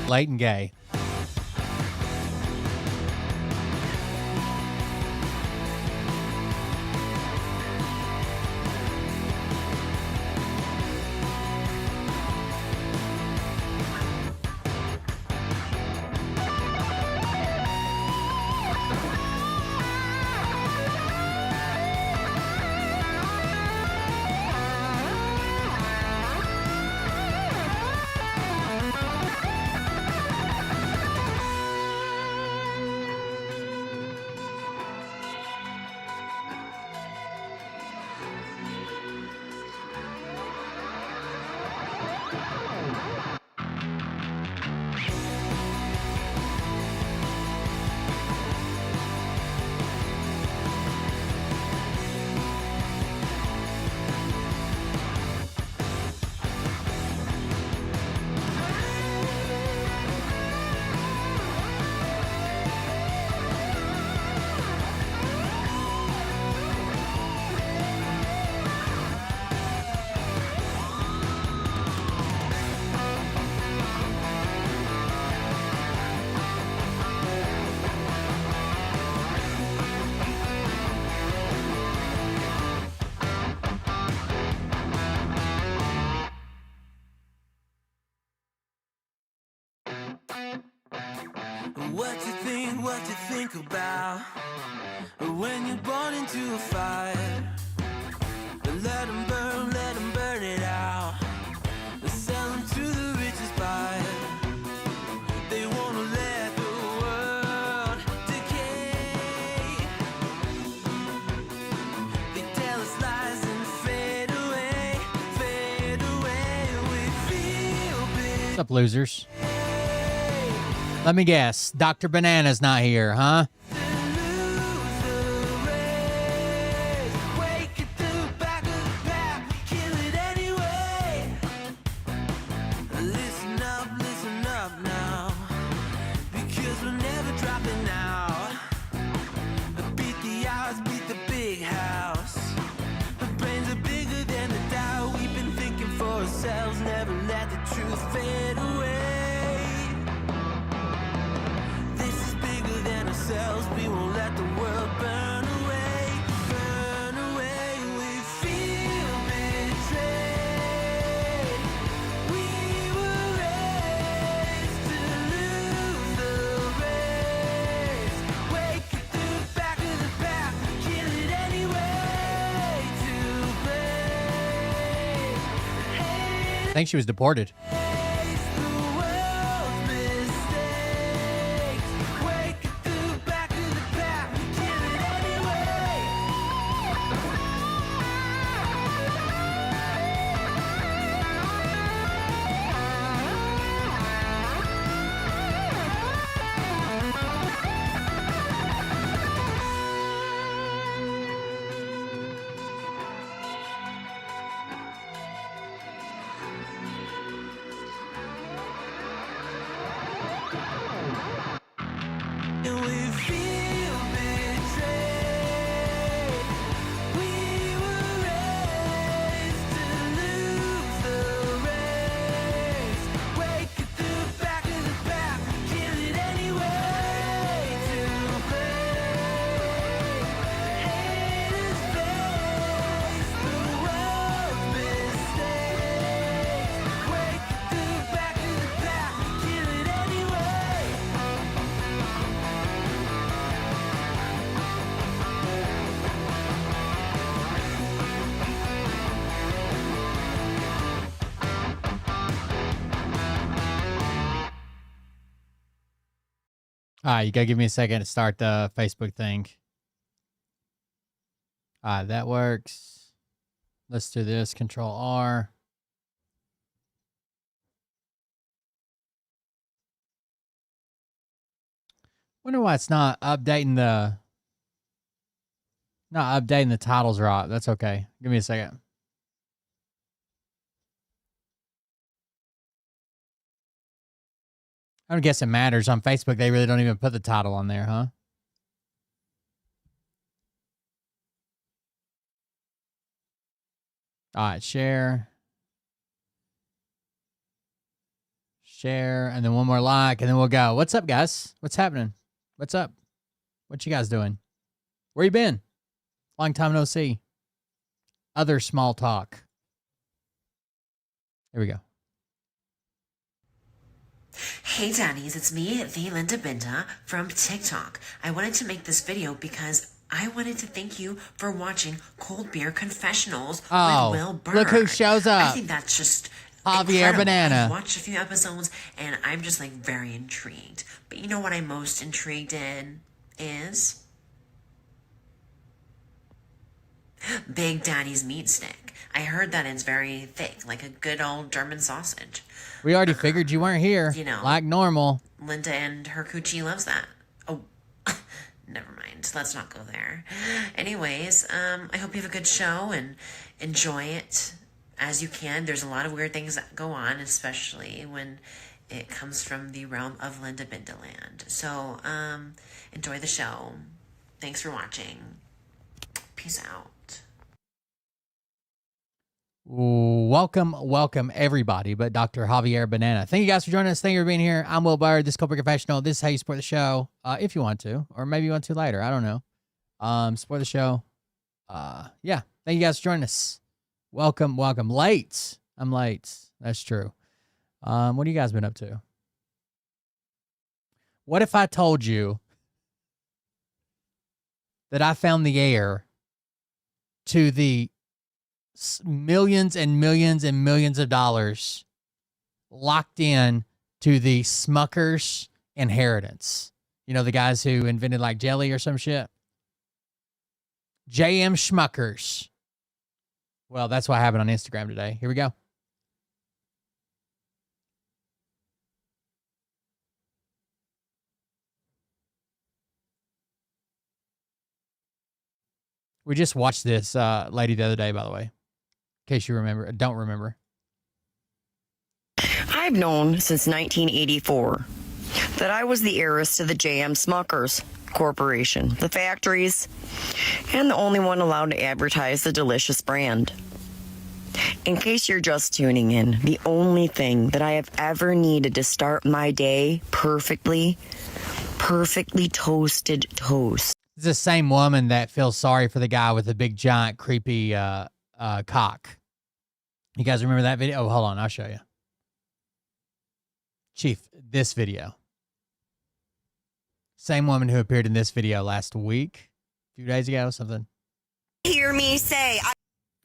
Light and gay. What you think about when you're born into a fire. Let them burn it out. Sell them to the richest buyer. They wanna let the world decay. They tell us lies and fade away, fade away. We feel big. What's up, losers? Let me guess. Dr. Banana's not here, huh? Never let the truth fade away. This is bigger than ourselves. We won't let the world burn away. Burn away. We feel betrayed. We were raised to lose the race. Wake it to the back of the pack. Kill it anyway. To blame. I think she was deported. All right, you gotta give me a second to start the Facebook thing. All right, that works. Let's do this. Control R. Wonder why it's not updating the titles right. That's okay. Give me a second. I don't guess it matters. On Facebook, they really don't even put the title on there, huh? All right, share. Share, and then one more like, and then we'll go. What's up, guys? What's happening? What's up? What you guys doing? Where you been? Long time no see. Other small talk. Here we go. Hey Daddies, it's me, the Linda Binda from TikTok. I wanted to make this video because I wanted to thank you for watching Cold Beer Confessionals with Will Burr. Look who shows up. I think that's just Javier incredible. Banana. I've watched a few episodes and I'm just like very intrigued. But you know what I'm most intrigued in is Big Daddy's meat stick. I heard that it's very thick, like a good old German sausage. We already figured you weren't here. You know. Like normal. Linda and her coochie loves that. Oh, never mind. Let's not go there. Anyways, I hope you have a good show and enjoy it as you can. There's a lot of weird things that go on, especially when it comes from the realm of Linda Bindaland. So, enjoy the show. Thanks for watching. Peace out. Welcome everybody, but Dr. Javier Banana. Thank you guys for joining us. Thank you for being here. I'm Will Burr. This is Cold Beer Confessional. This is how you support the show, if you want to, or maybe you want to later. I don't know. Support the show. Yeah. Thank you guys for joining us. Welcome. Late. I'm late. That's true. What have you guys been up to? What if I told you that I found the heir to the millions and millions and millions of dollars locked in to the Smuckers inheritance? You know, the guys who invented like jelly or some shit? J.M. Smuckers. Well, that's what happened on Instagram today. Here we go. We just watched this lady the other day, by the way, in case you remember. Don't remember. I've known since 1984 that I was the heiress to the J.M. Smuckers Corporation, the factories, and the only one allowed to advertise the delicious brand. In case you're just tuning in, the only thing that I have ever needed to start my day perfectly toasted toast. It's the same woman that feels sorry for the guy with the big, giant, creepy cock. You guys remember that video? Oh, hold on. I'll show you. Chief, this video. Same woman who appeared in this video last week, a few days ago, something. Hear me say,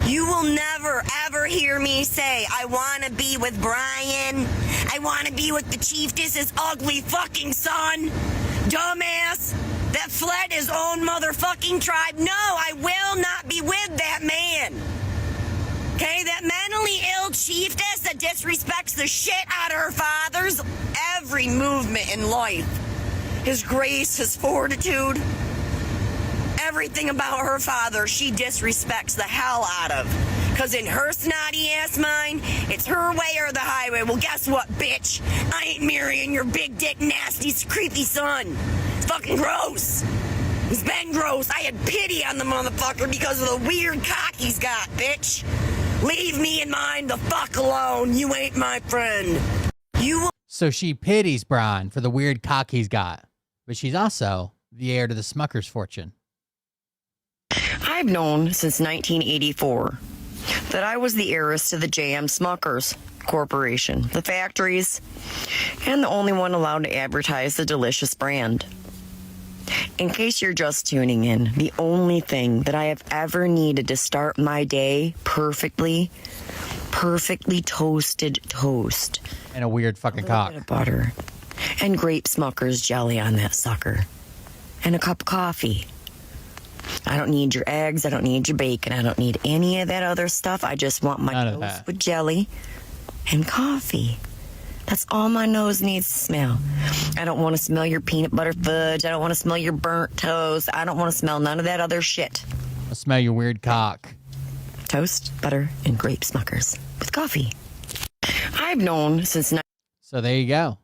you will never, ever hear me say, I want to be with Brian. I want to be with the chiefess's ugly fucking son. Dumbass. That fled his own motherfucking tribe. No, I will not be with that man. Okay, that mentally ill chiefess that disrespects the shit out of her father's every movement in life. His grace, his fortitude, everything about her father, she disrespects the hell out of. Because in her snotty ass mind, it's her way or the highway. Well, guess what, bitch? I ain't marrying your big dick, nasty, creepy son. It's fucking gross. It's been gross. I had pity on the motherfucker because of the weird cock he's got, bitch. Leave me and mine the fuck alone. You ain't my friend. So she pities Brian for the weird cock he's got, but she's also the heir to the Smuckers fortune. I've known since 1984 that I was the heiress to the J.M. Smuckers Corporation, the factories, and the only one allowed to advertise the delicious brand. In case you're just tuning in, the only thing that I have ever needed to start my day perfectly toasted toast. And a weird fucking cock. Bit of butter. and grape Smuckers jelly on that sucker. And a cup of coffee. I don't need your eggs. I don't need your bacon. I don't need any of that other stuff. I just want my toast with jelly and coffee. That's all my nose needs to smell. I don't want to smell your peanut butter fudge. I don't want to smell your burnt toast. I don't want to smell none of that other shit. I smell your weird cock. Toast, butter, and grape Smuckers with coffee. I've known since... So there you go.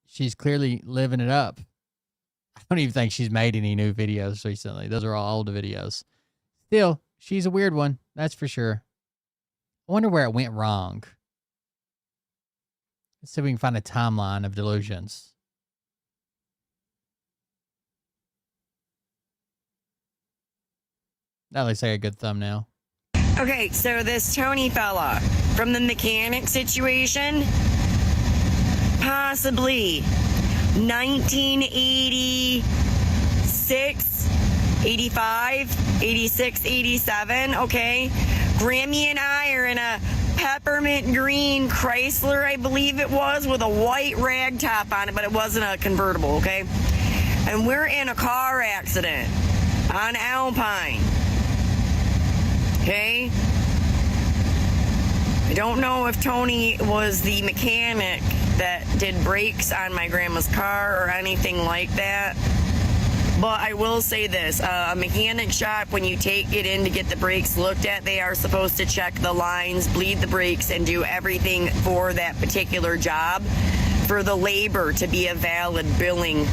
She's clearly living it up. I don't even think she's made any new videos recently. Those are all old videos. Still, she's a weird one. That's for sure. I wonder where it went wrong. Let's see if we can find a timeline of delusions. That looks like a good thumbnail. Okay, so this Tony fella from the mechanic situation, possibly 1986, 85, 86, 87, okay? Grammy and I are in a peppermint green Chrysler, I believe it was, with a white rag top on it, but it wasn't a convertible, okay? And we're in a car accident on Alpine, okay? I don't know if Tony was the mechanic that did brakes on my grandma's car or anything like that. But I will say this, a mechanic shop, when you take it in to get the brakes looked at, they are supposed to check the lines, bleed the brakes, and do everything for that particular job for the labor to be a valid billing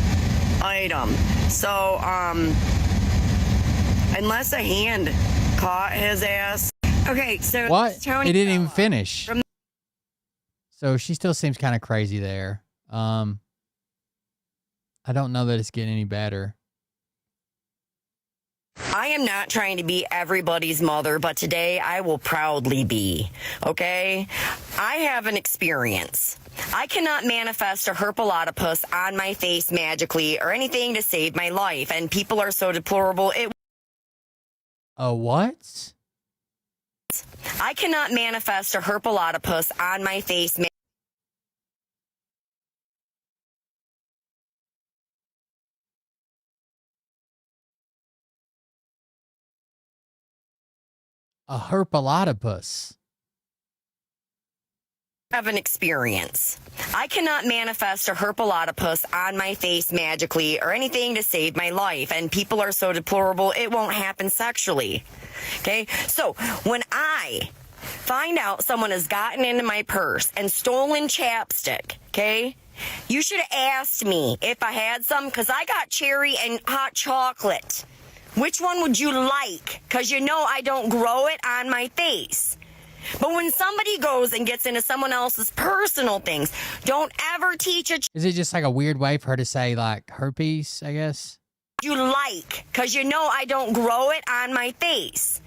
item. So, unless a hand caught his ass. Okay, so... What? Tony It didn't even finish. So she still seems kind of crazy there. I don't know that it's getting any better. I am not trying to be everybody's mother, but today I will proudly be, okay? I have an experience. I cannot manifest a herpelotopus on my face magically or anything to save my life, and people are so deplorable. A what? I cannot manifest a herpelotopus on my face A herpelotopus. have an experience. I cannot manifest a herpelotopus on my face magically or anything to save my life, and people are so deplorable it won't happen sexually. Okay? So, when I find out someone has gotten into my purse and stolen chapstick, okay? You should have asked me if I had some, because I got cherry and hot chocolate. Which one would you like? Because you know I don't grow it on my face. But when somebody goes and gets into someone else's personal things, don't ever teach a Is it just like a weird way for her to say, like, herpes, I guess? You like, because you know I don't grow it on my face.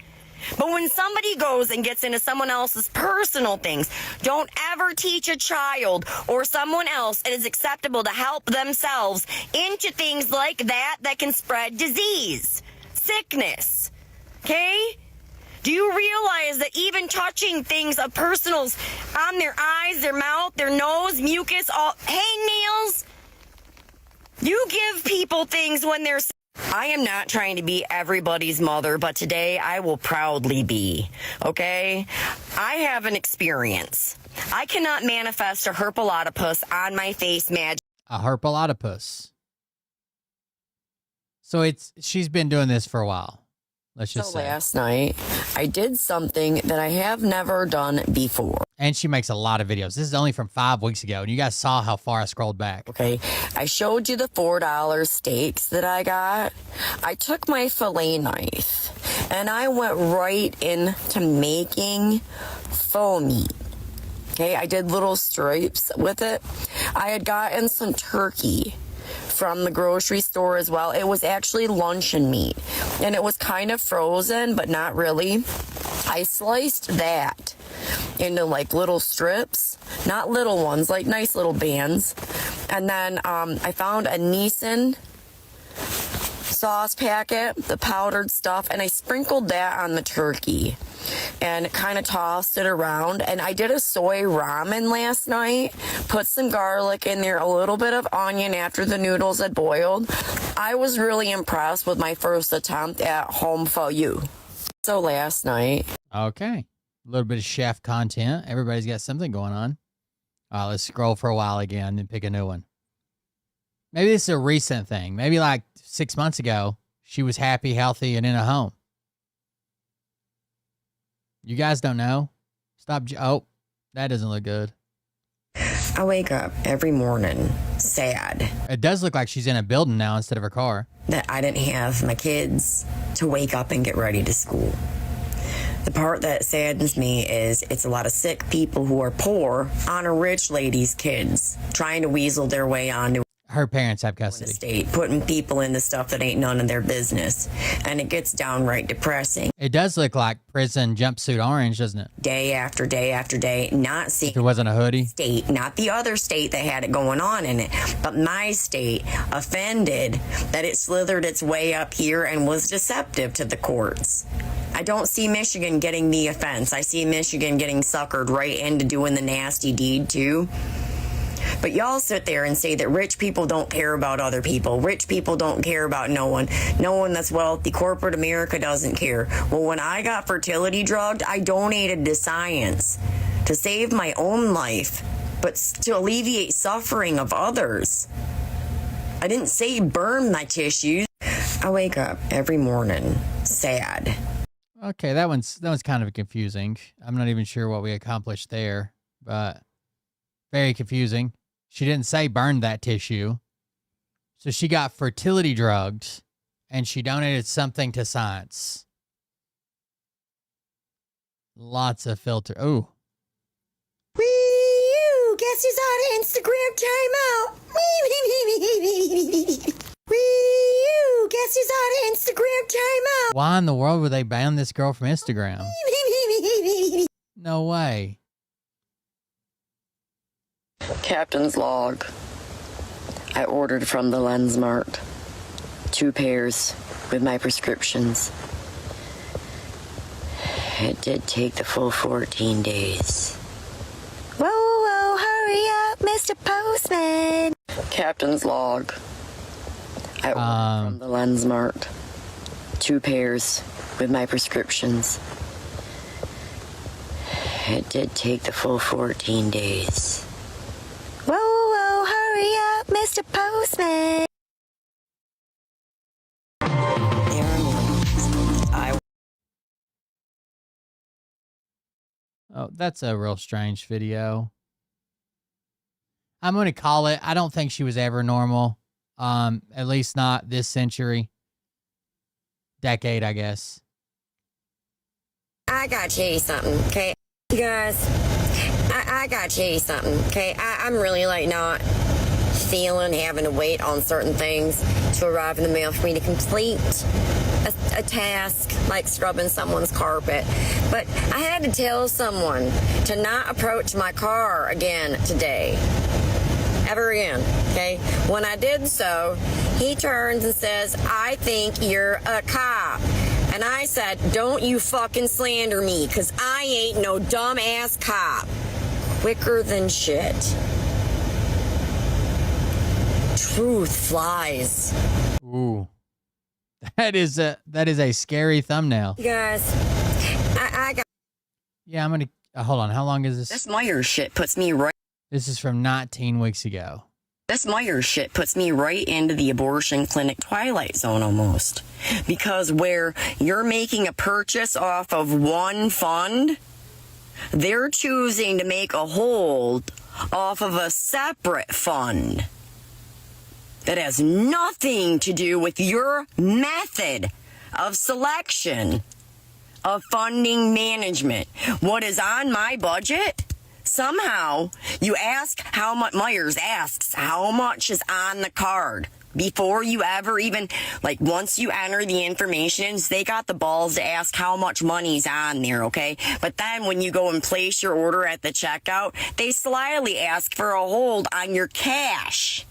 But when somebody goes and gets into someone else's personal things, don't ever teach a child or someone else it is acceptable to help themselves into things like that that can spread disease, sickness, okay? Do you realize that even touching things of personals on their eyes, their mouth, their nose, mucus, all hangnails, you give people things when they're... I am not trying to be everybody's mother, but today I will proudly be, okay? I have an experience. I cannot manifest a herpelotopus on my face magic. A herpelotopus. So she's been doing this for a while. Let's just say. Last night, I did something that I have never done before. And she makes a lot of videos. This is only from 5 weeks ago, and you guys saw how far I scrolled back. Okay, I showed you the $4 steaks that I got. I took my fillet knife, and I went right into making faux meat. Okay, I did little stripes with it. I had gotten some turkey from the grocery store as well. It was actually luncheon meat, and it was kind of frozen, but not really. I sliced that into like little strips, not little ones, like nice little bands. And then I found a Nissan sauce packet, the powdered stuff, and I sprinkled that on the turkey. and kind of tossed it around. And I did a soy ramen last night, put some garlic in there, a little bit of onion after the noodles had boiled. I was really impressed with my first attempt at home pho you. So last night. Okay. A little bit of chef content. Everybody's got something going on. Let's scroll for a while again and pick a new one. Maybe this is a recent thing. Maybe like 6 months ago, she was happy, healthy, and in a home. You guys don't know? Stop. Oh, that doesn't look good. I wake up every morning sad. It does look like she's in a building now instead of her car. That I didn't have my kids to wake up and get ready to school. The part that saddens me is it's a lot of sick people who are poor on a rich lady's kids trying to weasel their way onto Her parents have the custody. state, putting people into stuff that ain't none of their business. And it gets downright depressing. It does look like prison jumpsuit orange, doesn't it? Day after day after day, not seeing If it wasn't a hoodie. state, not the other state that had it going on in it, but my state, offended that it slithered its way up here and was deceptive to the courts. I don't see Michigan getting the offense. I see Michigan getting suckered right into doing the nasty deed too. But y'all sit there and say that rich people don't care about other people. Rich people don't care about no one. No one that's wealthy. Corporate America doesn't care. Well, when I got fertility drugged, I donated to science to save my own life, but to alleviate suffering of others. I didn't say burn my tissues. I wake up every morning sad. Okay, that one's kind of confusing. I'm not even sure what we accomplished there, but very confusing. She didn't say burn that tissue. So she got fertility drugs and she donated something to science. Lots of filter. Ooh. Wee-oo, guess who's on Instagram timeout? Wee-oo, guess who's on Instagram timeout? Why in the world would they ban this girl from Instagram? No way. Captain's log. I ordered from the Lens Mart 2 pairs with my prescriptions. It did take the full 14 days. Whoa, whoa, hurry up, Mr. Postman. Captain's log. I ordered from the Lens Mart 2 pairs with my prescriptions. It did take the full 14 days. Whoa, whoa, hurry up, Mr. Postman. Oh, that's a real strange video. I'm going to call it. I don't think she was ever normal. At least not this century. Decade, I guess. I gotta tell you something, okay? You guys, I gotta tell you something, okay? I'm really like not feeling having to wait on certain things to arrive in the mail for me to complete a task like scrubbing someone's carpet. But I had to tell someone to not approach my car again today. Ever again, okay? When I did so, he turns and says, I think you're a cop. And I said, don't you fucking slander me, because I ain't no dumbass cop. Quicker than shit. Truth flies. Ooh. That is a scary thumbnail. You guys, I got... Yeah, I'm going to... hold on. How long is this? This Myers shit puts me right... This is from 19 weeks ago. This Myers shit puts me right into the abortion clinic twilight zone almost. Because where you're making a purchase off of one fund, they're choosing to make a hold off of a separate fund that has nothing to do with your method of selection of funding management. What is on my budget? Somehow, you ask how much, Myers asks how much is on the card before you ever even, like once you enter the information, they got the balls to ask how much money's on there, okay? But then when you go and place your order at the checkout, they slyly ask for a hold on your cash.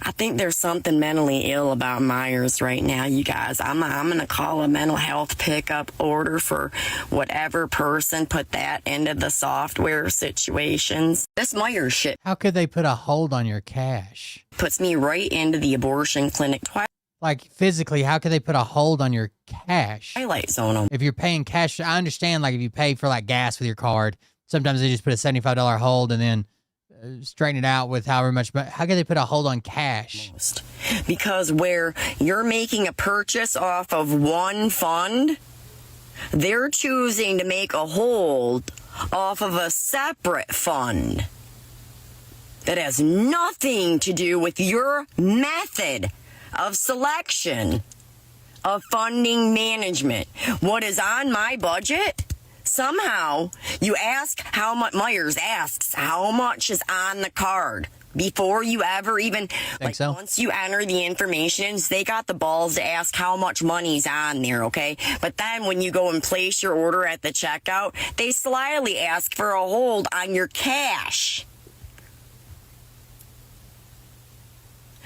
I think there's something mentally ill about Myers right now, you guys. I'm going to call a mental health pickup order for whatever person put that into the software situations. This Myers shit How could they put a hold on your cash? puts me right into the abortion clinic Like physically, how could they put a hold on your cash? twilight zone. If you're paying cash, I understand like if you pay for like gas with your card, sometimes they just put a $75 hold and then straighten it out with however much, but how could they put a hold on cash? Because where you're making a purchase off of one fund, they're choosing to make a hold off of a separate fund that has nothing to do with your method of selection of funding management. What is on my budget? Somehow you ask how much, Myers asks how much is on the card before you ever even, so. Once you enter the information, they got the balls to ask how much money's on there, okay? But then when you go and place your order at the checkout, they slyly ask for a hold on your cash.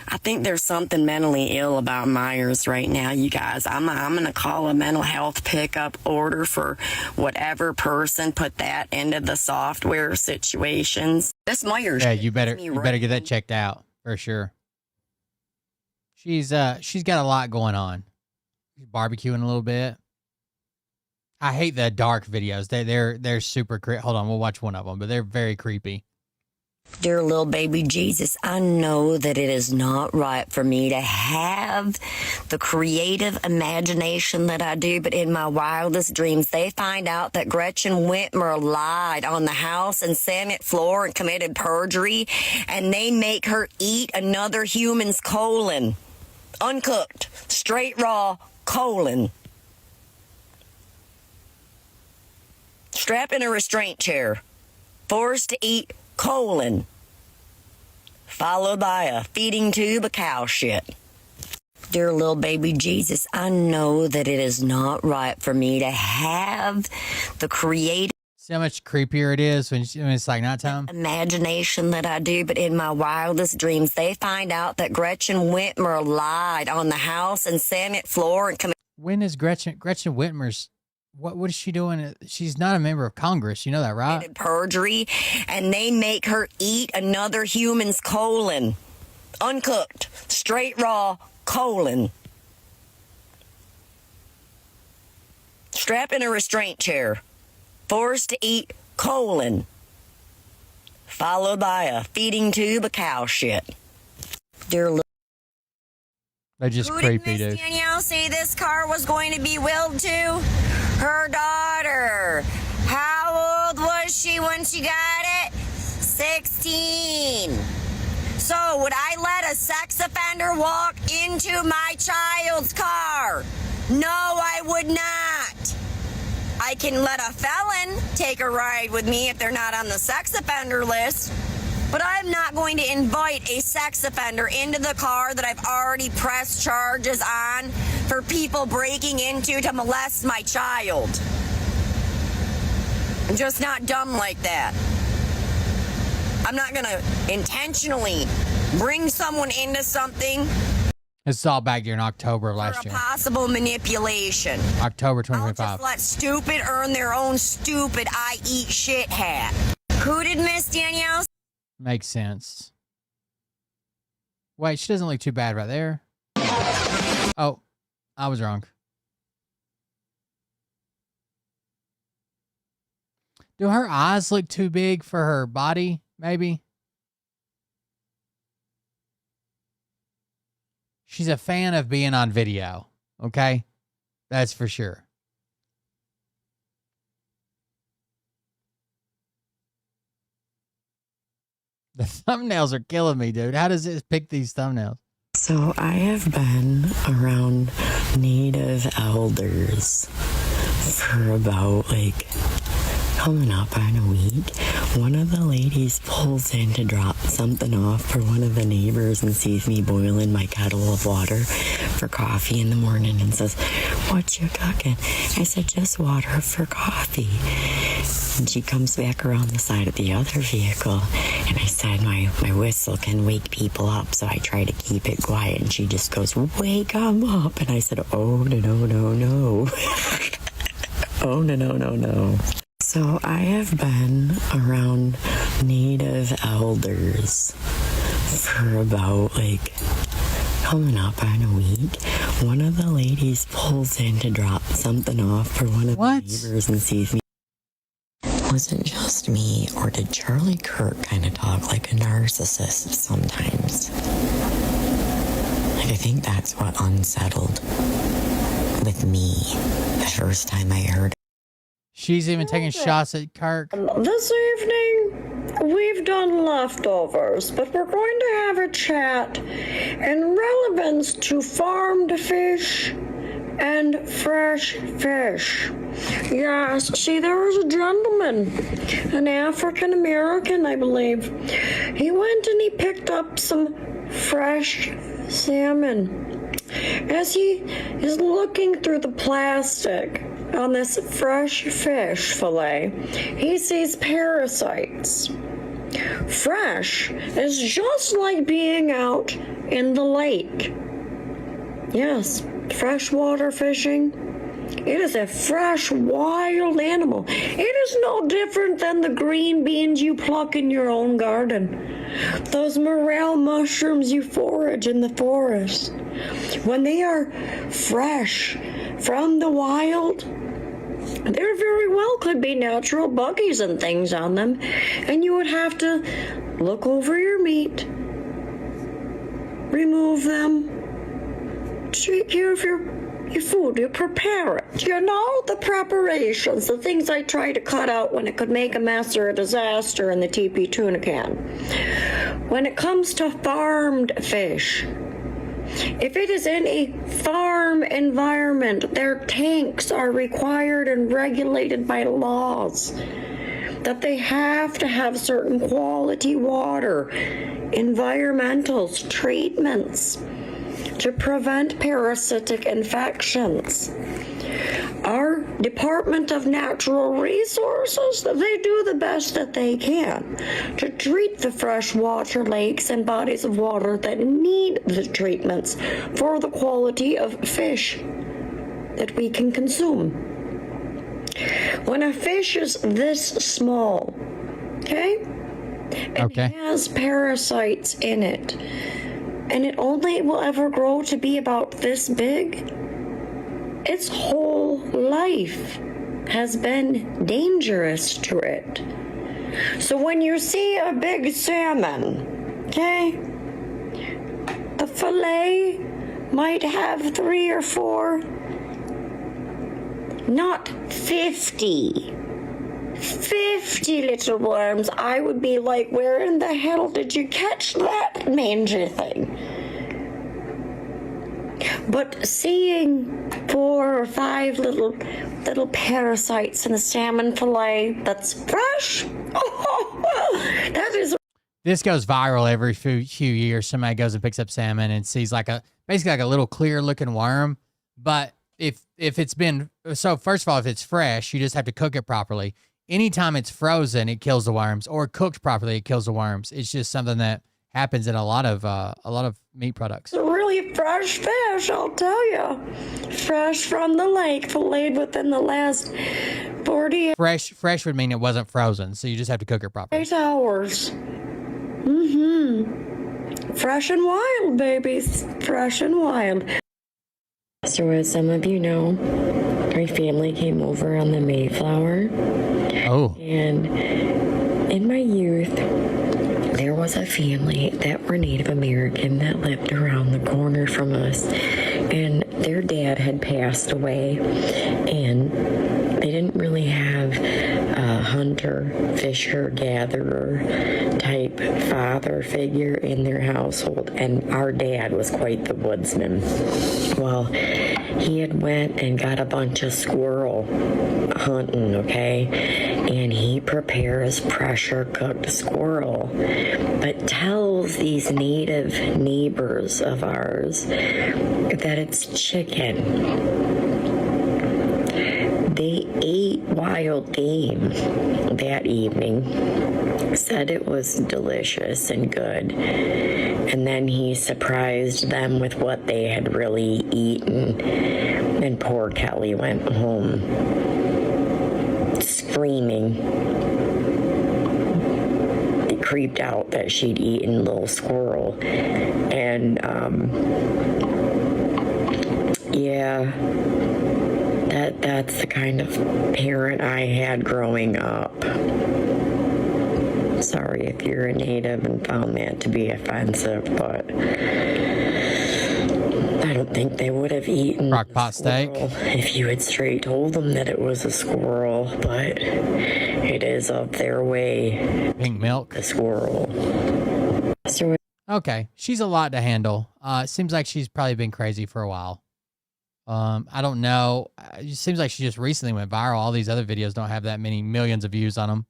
I think there's something mentally ill about Myers right now, you guys. I'm going to call a mental health pickup order for whatever person put that into the software situations. This Myers. Yeah, you better get that checked out for sure. She's got a lot going on. She's barbecuing a little bit. I hate the dark videos. They're super creepy. Hold on, we'll watch one of them, but they're very creepy. Dear little baby Jesus, I know that it is not right for me to have the creative imagination that I do, but in my wildest dreams, they find out that Gretchen Whitmer lied on the House and Senate floor and committed perjury, and they make her eat another human's colon. Uncooked, straight raw colon. Strapped in a restraint chair. Forced to eat colon, followed by a feeding tube of cow shit. Dear little baby Jesus, I know that it is not right for me to have the creative See how much creepier it is when it's like nighttime? imagination that I do, but in my wildest dreams, they find out that Gretchen Whitmer lied on the House and Senate floor and committed. When is Gretchen Whitmer's, what is she doing? She's not a member of Congress. You know that, right? Perjury, and they make her eat another human's colon. Uncooked, straight raw colon. Strapped in a restraint chair. Forced to eat colon. Followed by a feeding tube of cow shit. Dear little. They're just Who creepy, did Miss dude. Danielle say this car was going to be willed to? Her daughter. How old was she when she got it? 16. So would I let a sex offender walk into my child's car? No, I would not. I can let a felon take a ride with me if they're not on the sex offender list. But I'm not going to invite a sex offender into the car that I've already pressed charges on for people breaking into to molest my child. I'm just not dumb like that. I'm not going to intentionally bring someone into something This is all back during October of for last a year. possible manipulation. October I'll 2025. just let stupid earn their own stupid I eat shit hat. Who did Miss Danielle? Makes sense. Wait, she doesn't look too bad right there. Oh, I was wrong. Do her eyes look too big for her body, maybe? She's a fan of being on video, okay? That's for sure. The thumbnails are killing me, dude. How does it pick these thumbnails? So I have been around Native elders for about coming up on a week. One of the ladies pulls in to drop something off for one of the neighbors and sees me boiling my kettle of water for coffee in the morning and says, "What you cooking?" I said, "Just water for coffee." And she comes back around the side of the other vehicle, and I said, my whistle can wake people up, so I try to keep it quiet, and she just goes, wake them up. And I said, oh, no. Oh, no. So I have been around Native elders for about, coming up on a week. One of the ladies pulls in to drop something off for one of the neighbors and sees me. Was it just me, or did Charlie Kirk kind of talk like a narcissist sometimes? I think that's what unsettled with me the first time I heard it. She's even taking shots at Kirk. This evening, we've done leftovers, but we're going to have a chat in relevance to farmed fish and fresh fish. Yes, see, there was a gentleman, an African American, I believe. He went and he picked up some fresh salmon. As he is looking through the plastic on this fresh fish fillet, he sees parasites. Fresh is just like being out in the lake. Yes, freshwater fishing. It is a fresh, wild animal. It is no different than the green beans you pluck in your own garden. Those morel mushrooms you forage in the forest. When they are fresh from the wild, there very well could be natural buggies and things on them, and you would have to look over your meat, remove them, take care of your food, you prepare it. You know, the preparations, the things I try to cut out when it could make a mess or a disaster in the TP tuna can. When it comes to farmed fish, if it is in a farm environment, their tanks are required and regulated by laws that they have to have certain quality water, environmentals, treatments to prevent parasitic infections. Our Department of Natural Resources, they do the best that they can to treat the freshwater lakes and bodies of water that need the treatments for the quality of fish that we can consume. When a fish is this small, it has parasites in it, and it only will ever grow to be about this big, its whole life has been dangerous to it. So when you see a big salmon, the fillet might have 3 or 4, not 50 little worms. I would be like, where in the hell did you catch that mangy thing? But seeing 4 or 5 little parasites in a salmon fillet that's fresh, that is. This goes viral every few years. Somebody goes and picks up salmon and sees basically like a little clear looking worm. But if it's been, so first of all, if it's fresh, you just have to cook it properly. Anytime it's frozen, it kills the worms, or cooked properly, it kills the worms. It's just something that happens in a lot of meat products. It's a really fresh fish, I'll tell you. Fresh from the lake, filleted within the last 48 Fresh would mean it wasn't frozen, so you just have to cook it properly. hours. Fresh and wild, babies. Fresh and wild. So as some of you know, my family came over on the Mayflower. Oh. And in my youth, there was a family that were Native American that lived around the corner from us. And their dad had passed away, and they didn't really have a hunter, fisher, gatherer type father figure in their household. And our dad was quite the woodsman. Well, he had went and got a bunch of squirrel hunting, and he prepares pressure cooked squirrel, but tells these native neighbors of ours that it's chicken. They ate wild game that evening, said it was delicious and good, and then he surprised them with what they had really eaten, and poor Kelly went home screaming, creeped out that she'd eaten little squirrel. And yeah, that's the kind of parent I had growing up. Sorry if you're a native and found that to be offensive, but I don't think they would have eaten Crock-pot steak if you had straight told them that it was a squirrel, but it is of their way. Pink milk. The squirrel. Okay, she's a lot to handle. Seems like she's probably been crazy for a while. I don't know. It seems like she just recently went viral. All these other videos don't have that many millions of views on them.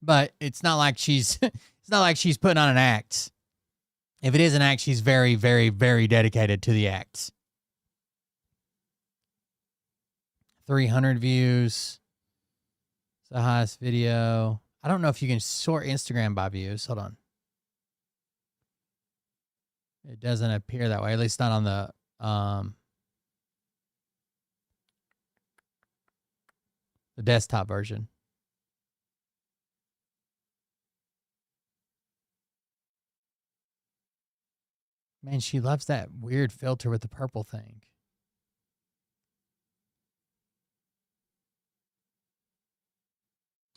But it's not like she's it's not like she's putting on an act. If it is an act, she's very, very, very dedicated to the act. 300 views. It's the highest video. I don't know if you can sort Instagram by views. Hold on. It doesn't appear that way, at least not on the desktop version. Man, she loves that weird filter with the purple thing.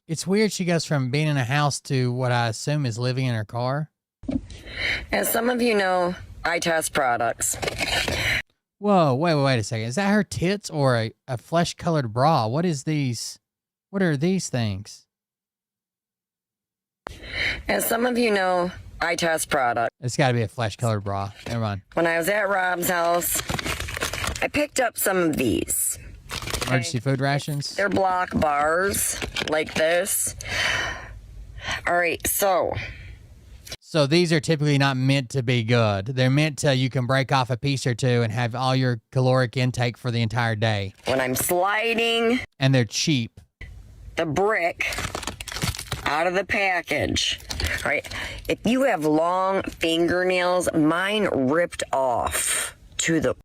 It's weird she goes from being in a house to what I assume is living in her car. As some of you know, I test products. Whoa, wait a second. Is that her tits or a flesh-colored bra? What is these? What are these things? As some of you know, I test products. It's got to be a flesh-colored bra. Never mind. When I was at Rob's house, I picked up some of these. Emergency food rations? They're block bars like this. All right, so these are typically not meant to be good. They're meant to, you can break off a piece or two and have all your caloric intake for the entire day. when I'm sliding And they're cheap. the brick out of the package, right? If you have long fingernails, mine ripped off to the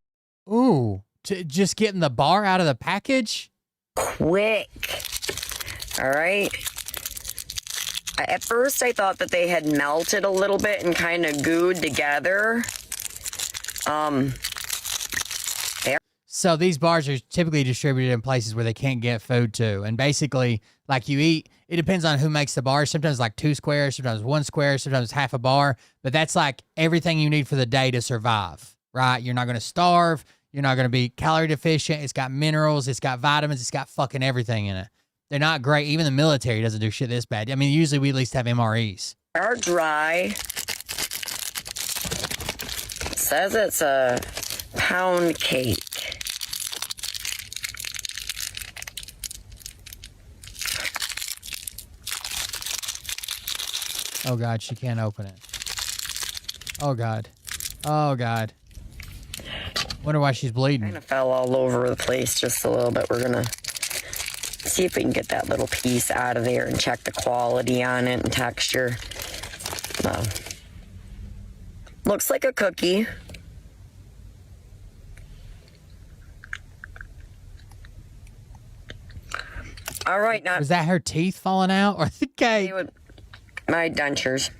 Ooh, just getting the bar out of the package? quick. All right. At first, I thought that they had melted a little bit and kind of gooed together. So these bars are typically distributed in places where they can't get food to. And basically, like you eat, it depends on who makes the bar. Sometimes like 2 squares, sometimes 1 square, sometimes half a bar. But that's like everything you need for the day to survive, right? You're not going to starve. You're not going to be calorie deficient. It's got minerals. It's got vitamins. It's got fucking everything in it. They're not great. Even the military doesn't do shit this bad. I mean, usually we at least have MREs. Are dry. It says it's a pound cake. Oh, God, she can't open it. Oh, God. Oh, God. Wonder why she's bleeding. Kind of fell all over the place just a little bit. We're going to see if we can get that little piece out of there and check the quality on it and texture. Looks like a cookie. All right, now. Was that her teeth falling out or the cake? My dentures.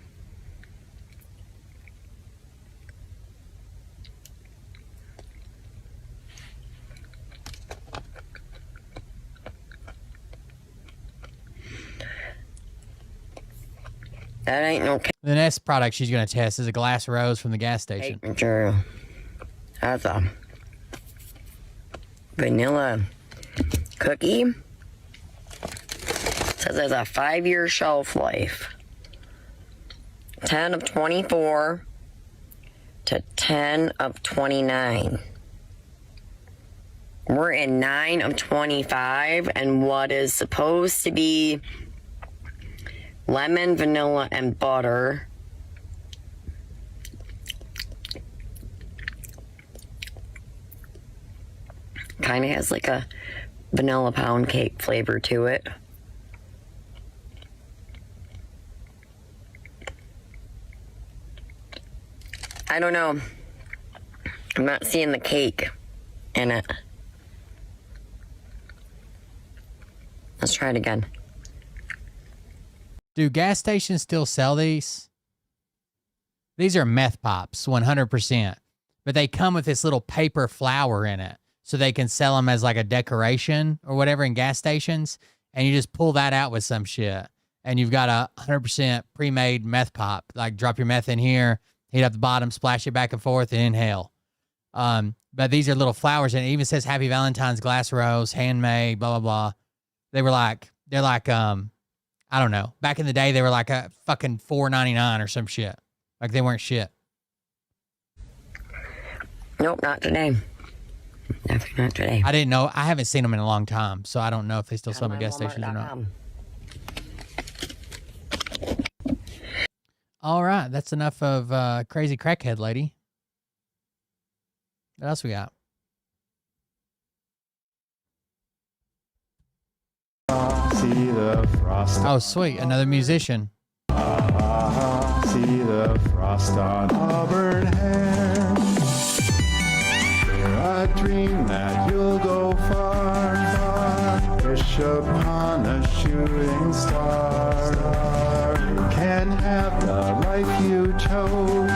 That ain't no cake The next product she's going to test is a glass rose from the gas station. material. That's a vanilla cookie. Says there's a 5-year shelf life. 10 of 24 to 10 of 29. We're in 9 of 25, and what is supposed to be lemon, vanilla, and butter. Kind of has like a vanilla pound cake flavor to it. I don't know. I'm not seeing the cake in it. Let's try it again. Do gas stations still sell these? These are meth pops, 100%. But they come with this little paper flower in it. So they can sell them as like a decoration or whatever in gas stations. And you just pull that out with some shit. And you've got a 100% pre-made meth pop. Like drop your meth in here, heat up the bottom, splash it back and forth, and inhale. But these are little flowers. And it even says Happy Valentine's, glass rose, handmade, blah, blah, blah. They're like, I don't know. Back in the day, they were like a fucking $4.99 or some shit. Like they weren't shit. Nope, not today. Definitely not today. I didn't know. I haven't seen them in a long time, so I don't know if they still sell them at gas stations or not. All right, that's enough of crazy crackhead lady. What else we got? See the frost. Oh, sweet. Another musician. See the frost on auburn hair. I dream that you'll go far, far. Wish upon a shooting star. You can have the life you chose.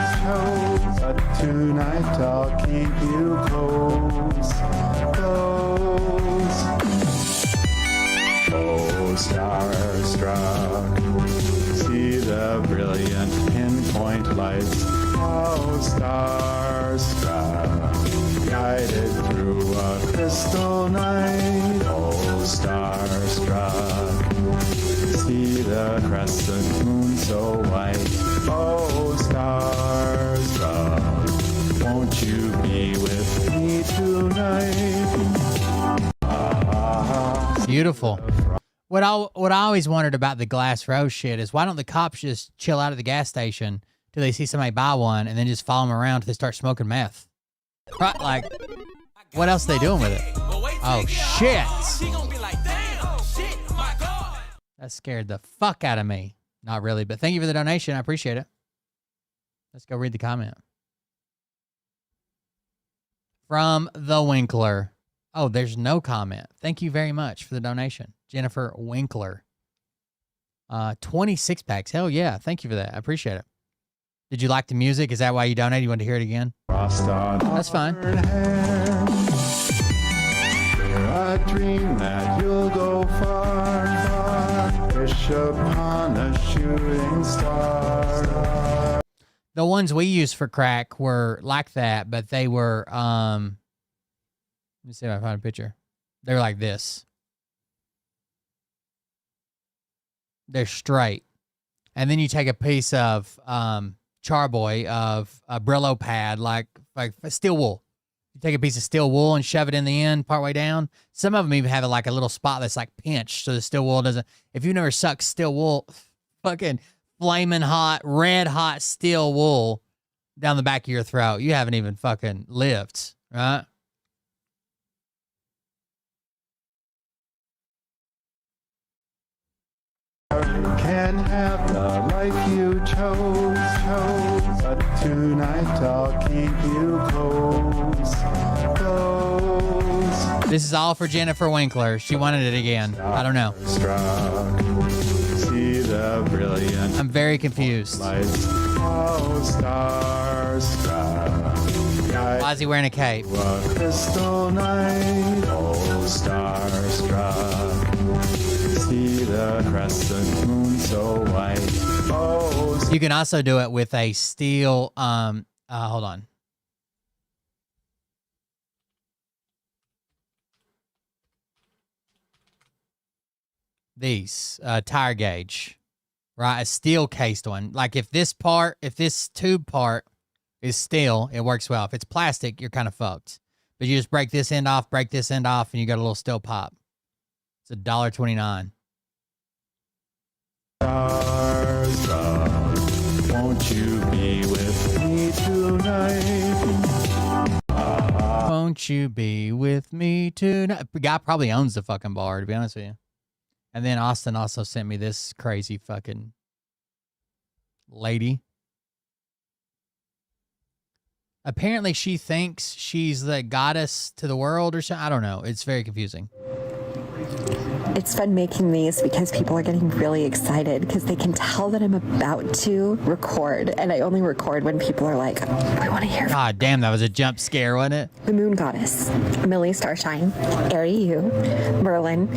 But tonight I'll keep you close. Oh, starstruck, see the brilliant pinpoint lights. Oh, starstruck, guided through a crystal night. Oh, starstruck, see the crescent moon so white. Oh, starstruck, won't you be with me tonight? Beautiful. What I always wondered about the glass rose shit is why don't the cops just chill out at the gas station till they see somebody buy one and then just follow them around till they start smoking meth? Right, like, what else are they doing with it? Oh, shit. That scared the fuck out of me. Not really, but thank you for the donation. I appreciate it. Let's go read the comment. From the Winkler. Oh, there's no comment. Thank you very much for the donation. Jennifer Winkler. 26 packs. Hell yeah. Thank you for that. I appreciate it. Did you like the music? Is that why you donated? You want to hear it again? That's fine. I dream that you'll go far, far. Wish upon a shooting star. The ones we used for crack were like that, but they were, let me see if I find a picture. They were like this. They're straight. And then you take a piece of Charboy, of a Brillo pad, like steel wool. You take a piece of steel wool and shove it in the end partway down. Some of them even have like a little spot that's like pinched so the steel wool doesn't. If you've never sucked steel wool, fucking flaming hot, red hot steel wool down the back of your throat, you haven't even fucking lived, right? Can have the life you chose, but tonight I'll keep you close. This is all for Jennifer Winkler. She wanted it again. I don't know. See the brilliant. I'm very confused. Lights. Oh, starstruck. Why is he wearing a cape? A crystal night. Oh, starstruck. See the crescent moon so white. Oh, you can also do it with a steel, hold on. These, tire gauge, right? A steel cased one. Like if this tube part is steel, it works well. If it's plastic, you're kind of fucked. But you just break this end off, and you got a little steel pop. It's $1.29. Starstruck, won't you be with me tonight? Won't Won't you be with me tonight? The guy probably owns the fucking bar, to be honest with you. And then Austin also sent me this crazy fucking lady. Apparently she thinks she's the goddess to the world or something. I don't know. It's very confusing. It's fun making these because people are getting really excited because they can tell that I'm about to record, and I only record when people are like, I want to hear. God damn, that was a jump scare, wasn't it? The moon goddess, Millie Starshine, Ariu, Merlin,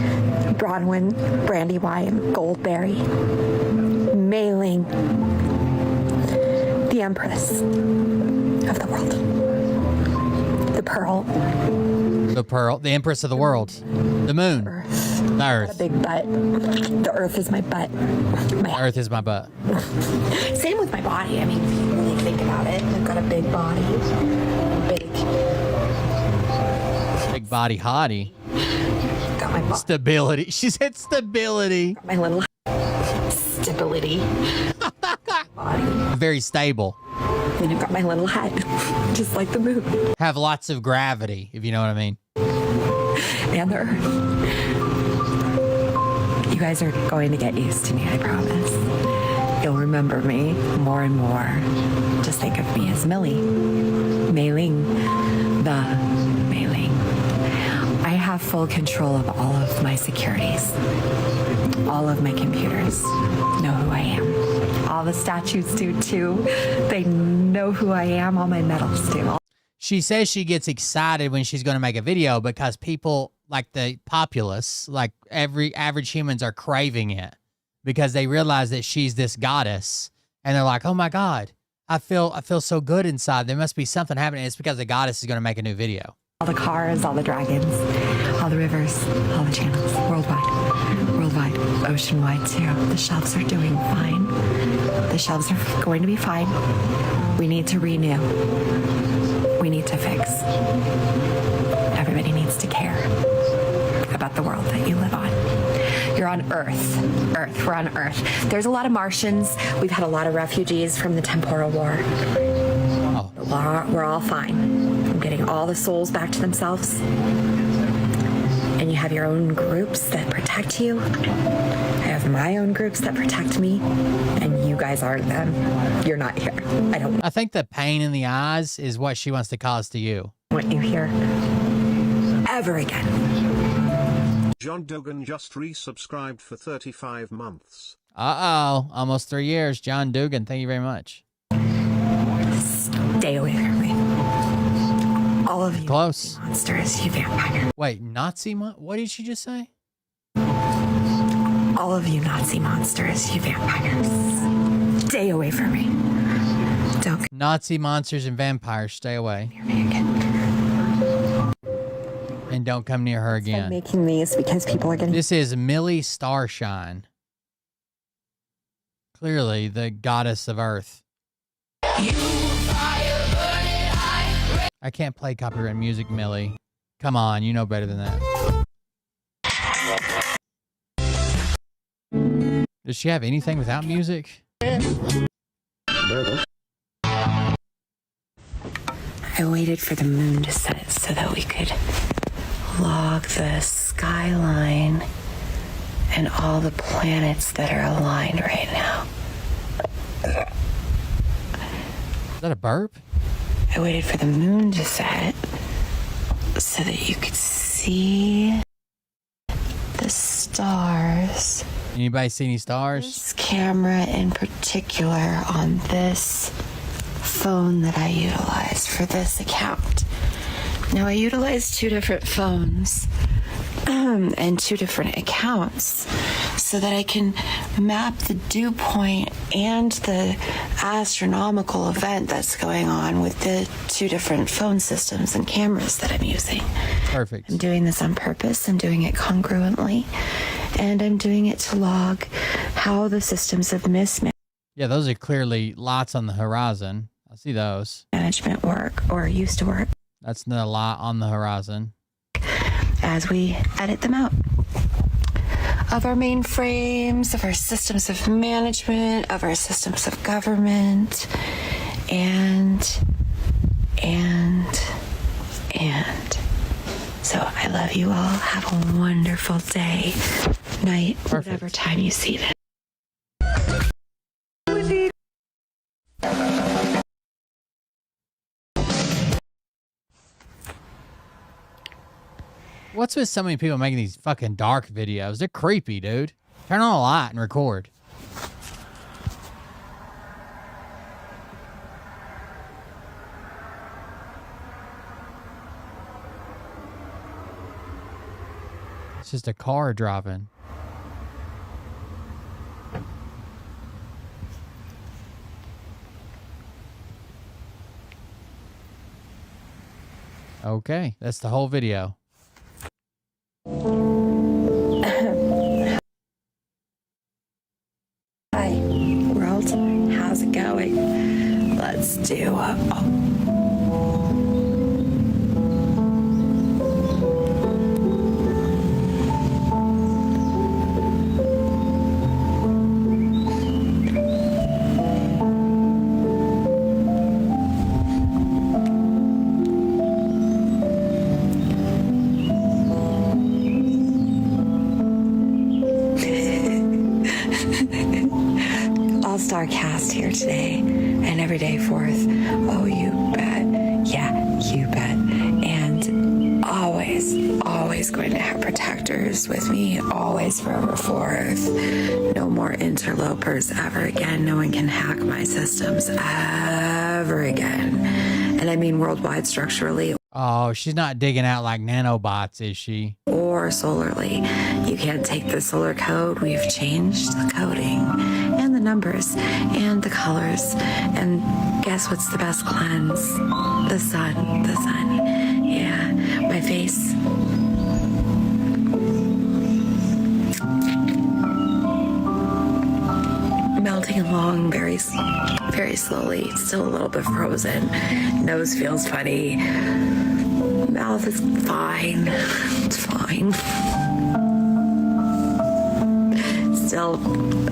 Bronwyn, Brandywine, Goldberry, Mailing, the Empress of the world, the Pearl. The Pearl, the Empress of the world, the moon, the Earth. Big butt. The Earth is my butt. The Earth is my butt. Same with my body. I mean, if you really think about it, I've got a big body, Big body hottie. Got my stability. She said stability. My little stability. Body. Very stable. And I've got my little head, just like the moon. Have lots of gravity, if you know what I mean. And the Earth. You guys are going to get used to me, I promise. You'll remember me more and more. Just think of me as Millie. Mailing. The Mailing. I have full control of all of my securities. All of my computers know who I am. All the statues do too. They know who I am. All my medals do. She says she gets excited when she's going to make a video because people, like the populace, like every average humans, are craving it because they realize that she's this goddess, and they're like, "Oh my God, I feel so good inside. There must be something happening." It's because the goddess is going to make a new video. All the cars, all the dragons, all the rivers, all the channels, worldwide, ocean-wide too. The shelves are doing fine. The shelves are going to be fine. We need to renew. We need to fix. Everybody needs to care about the world that you live on. You're on Earth. We're on Earth. There's a lot of Martians. We've had a lot of refugees from the temporal war. Oh. We're all fine. I'm getting all the souls back to themselves. And you have your own groups that protect you. I have my own groups that protect me. And you guys aren't them. You're not here. I think the pain in the eyes is what she wants to cause to you. Want you here ever again. John Dugan just resubscribed for 35 months. Uh-oh. Almost 3 years. John Dugan, thank you very much. Stay away from me. All of you close monsters, you vampire. Wait, what did she just say? All of you Nazi monsters, you vampires. Stay away from me. Don't. Nazi monsters and vampires, stay away. And don't come near her again. I'm making these because people are getting. This is Millie Starshine. Clearly the goddess of Earth. I can't play copyright music, Millie. Come on, you know better than that. Does she have anything without music? I waited for the moon to set so that we could log the skyline and all the planets that are aligned right now. Is that a burp? I waited for the moon to set so that you could see the stars. Anybody see any stars? This camera in particular on this phone that I utilized for this account. Now I utilized 2 different phones and 2 different accounts so that I can map the dew point and the astronomical event that's going on with the 2 different phone systems and cameras that I'm using. Perfect. I'm doing this on purpose. I'm doing it congruently. And I'm doing it to log how the systems of mismanagement. Yeah, those are clearly lots on the horizon. I see those. Management work, or used to work. That's not a lot on the horizon. As we edit them out. Of our mainframes, of our systems of management, of our systems of government, and understand. So I love you all. Have a wonderful day, night, whatever time you see this. What's with so many people making these fucking dark videos? They're creepy, dude. Turn on a light and record. It's just a car driving. Okay, that's the whole video. Hi, world. How's it going? Let's do all-star cast here today and every day forth. Oh, you bet. Yeah, you bet. And always going to have protectors with me, always forever forth. No more interlopers ever again. No one can hack my systems ever again. And I mean worldwide, structurally. Oh, she's not digging out like nanobots, is she? Or solarly. You can't take the solar code. We've changed the coding and the numbers and the colors. And guess what's the best cleanse? The sun. The sun. Yeah. My face. Melting along very slowly. Still a little bit frozen. Nose feels funny. Mouth is fine. It's fine. Still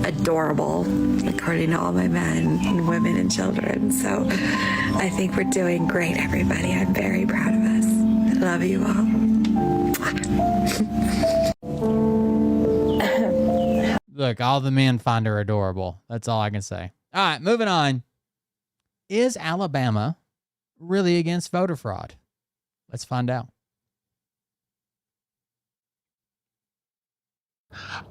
adorable, according to all my men and women and children. So I think we're doing great, everybody. I'm very proud of us. I love you all. Look, all the men find her adorable. That's all I can say. All right, moving on. Is Alabama really against voter fraud? Let's find out.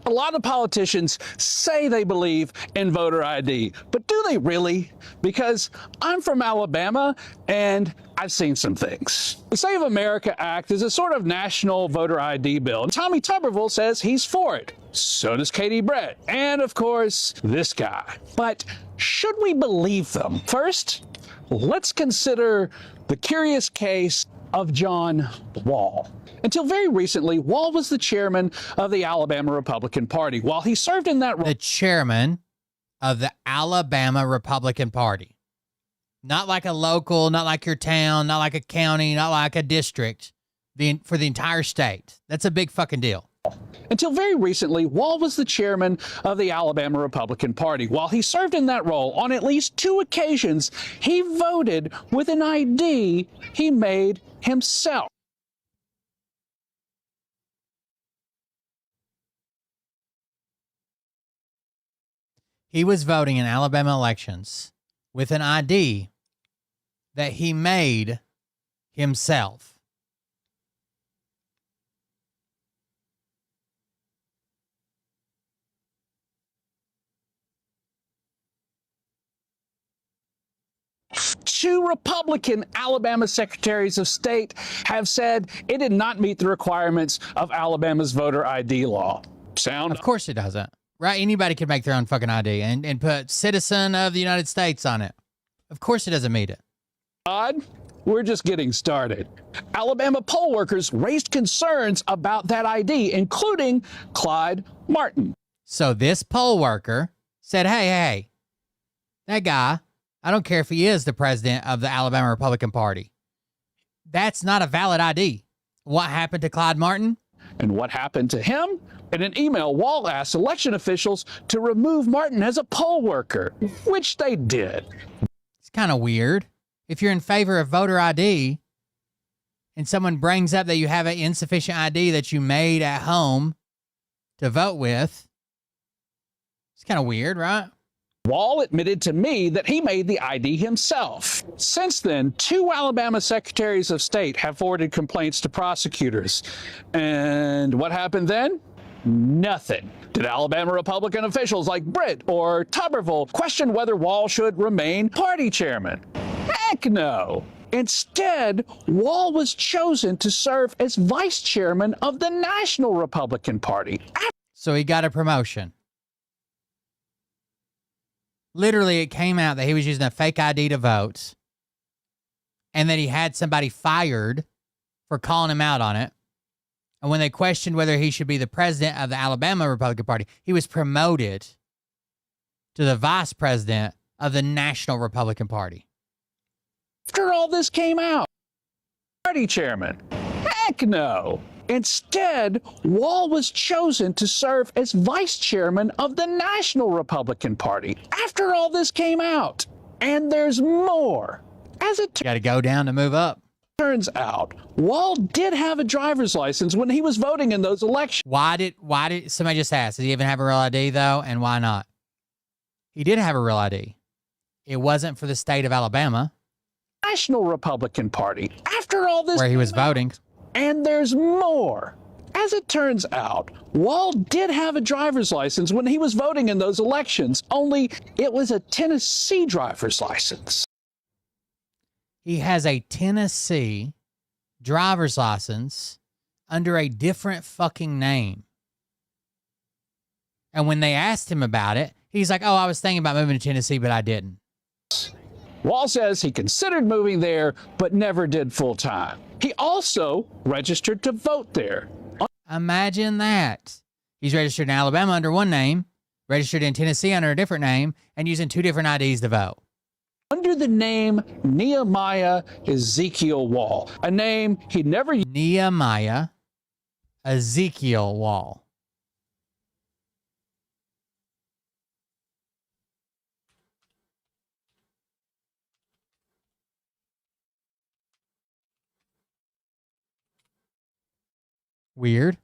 A lot of politicians say they believe in voter ID, but do they really? Because I'm from Alabama and I've seen some things. The Save America Act is a sort of national voter ID bill. Tommy Tuberville says he's for it. So does Katie Brett. And of course, this guy. But should we believe them? First, let's consider the curious case of John Wall. Until very recently, Wall was the chairman of the Alabama Republican Party. While he served in that role, the chairman of the Alabama Republican Party. Not like a local, not like your town, not like a county, not like a district, for the entire state. That's a big fucking deal. Until very recently, Wall was the chairman of the Alabama Republican Party. While he served in that role, on at least 2 occasions, he voted with an ID he made himself. He was voting in Alabama elections with an ID that he made himself. Two Republican Alabama secretaries of state have said it did not meet the requirements of Alabama's voter ID law. Sound? Of course it doesn't. Right? Anybody can make their own fucking ID and put citizen of the United States on it. Of course it doesn't meet it. Odd? We're just getting started. Alabama poll workers raised concerns about that ID, including Clyde Martin. So this poll worker said, hey, that guy, I don't care if he is the president of the Alabama Republican Party. That's not a valid ID. What happened to Clyde Martin? And what happened to him? In an email, Wall asked election officials to remove Martin as a poll worker, which they did. It's kind of weird. If you're in favor of voter ID, and someone brings up that you have an insufficient ID that you made at home to vote with, it's kind of weird, right? Wall admitted to me that he made the ID himself. Since then, 2 Alabama secretaries of state have forwarded complaints to prosecutors. And what happened then? Nothing. Did Alabama Republican officials like Britt or Tuberville question whether Wall should remain party chairman? Heck no. Instead, Wall was chosen to serve as vice chairman of the National Republican Party. So he got a promotion. Literally, it came out that he was using a fake ID to vote, and that he had somebody fired for calling him out on it. And when they questioned whether he should be the president of the Alabama Republican Party, he was promoted to the vice president of the National Republican Party. After all this came out, party chairman? Heck no. Instead, Wall was chosen to serve as vice chairman of the National Republican Party. After all this came out, and there's more. As it got to go down to move up. Turns out, Wall did have a driver's license when he was voting in those elections. Why did somebody just ask? Did he even have a real ID though? And why not? He did have a real ID. It wasn't for the state of Alabama. National Republican Party. After all this, where he was voting. And there's more. As it turns out, Wall did have a driver's license when he was voting in those elections, only it was a Tennessee driver's license. He has a Tennessee driver's license under a different fucking name. And when they asked him about it, he's like, oh, I was thinking about moving to Tennessee, but I didn't. Wall says he considered moving there, but never did full time. He also registered to vote there. Imagine that. He's registered in Alabama under one name, registered in Tennessee under a different name, and using 2 different IDs to vote. Under the name Nehemiah Ezekiel Wall, a name he never used. Nehemiah Ezekiel Wall. Weird.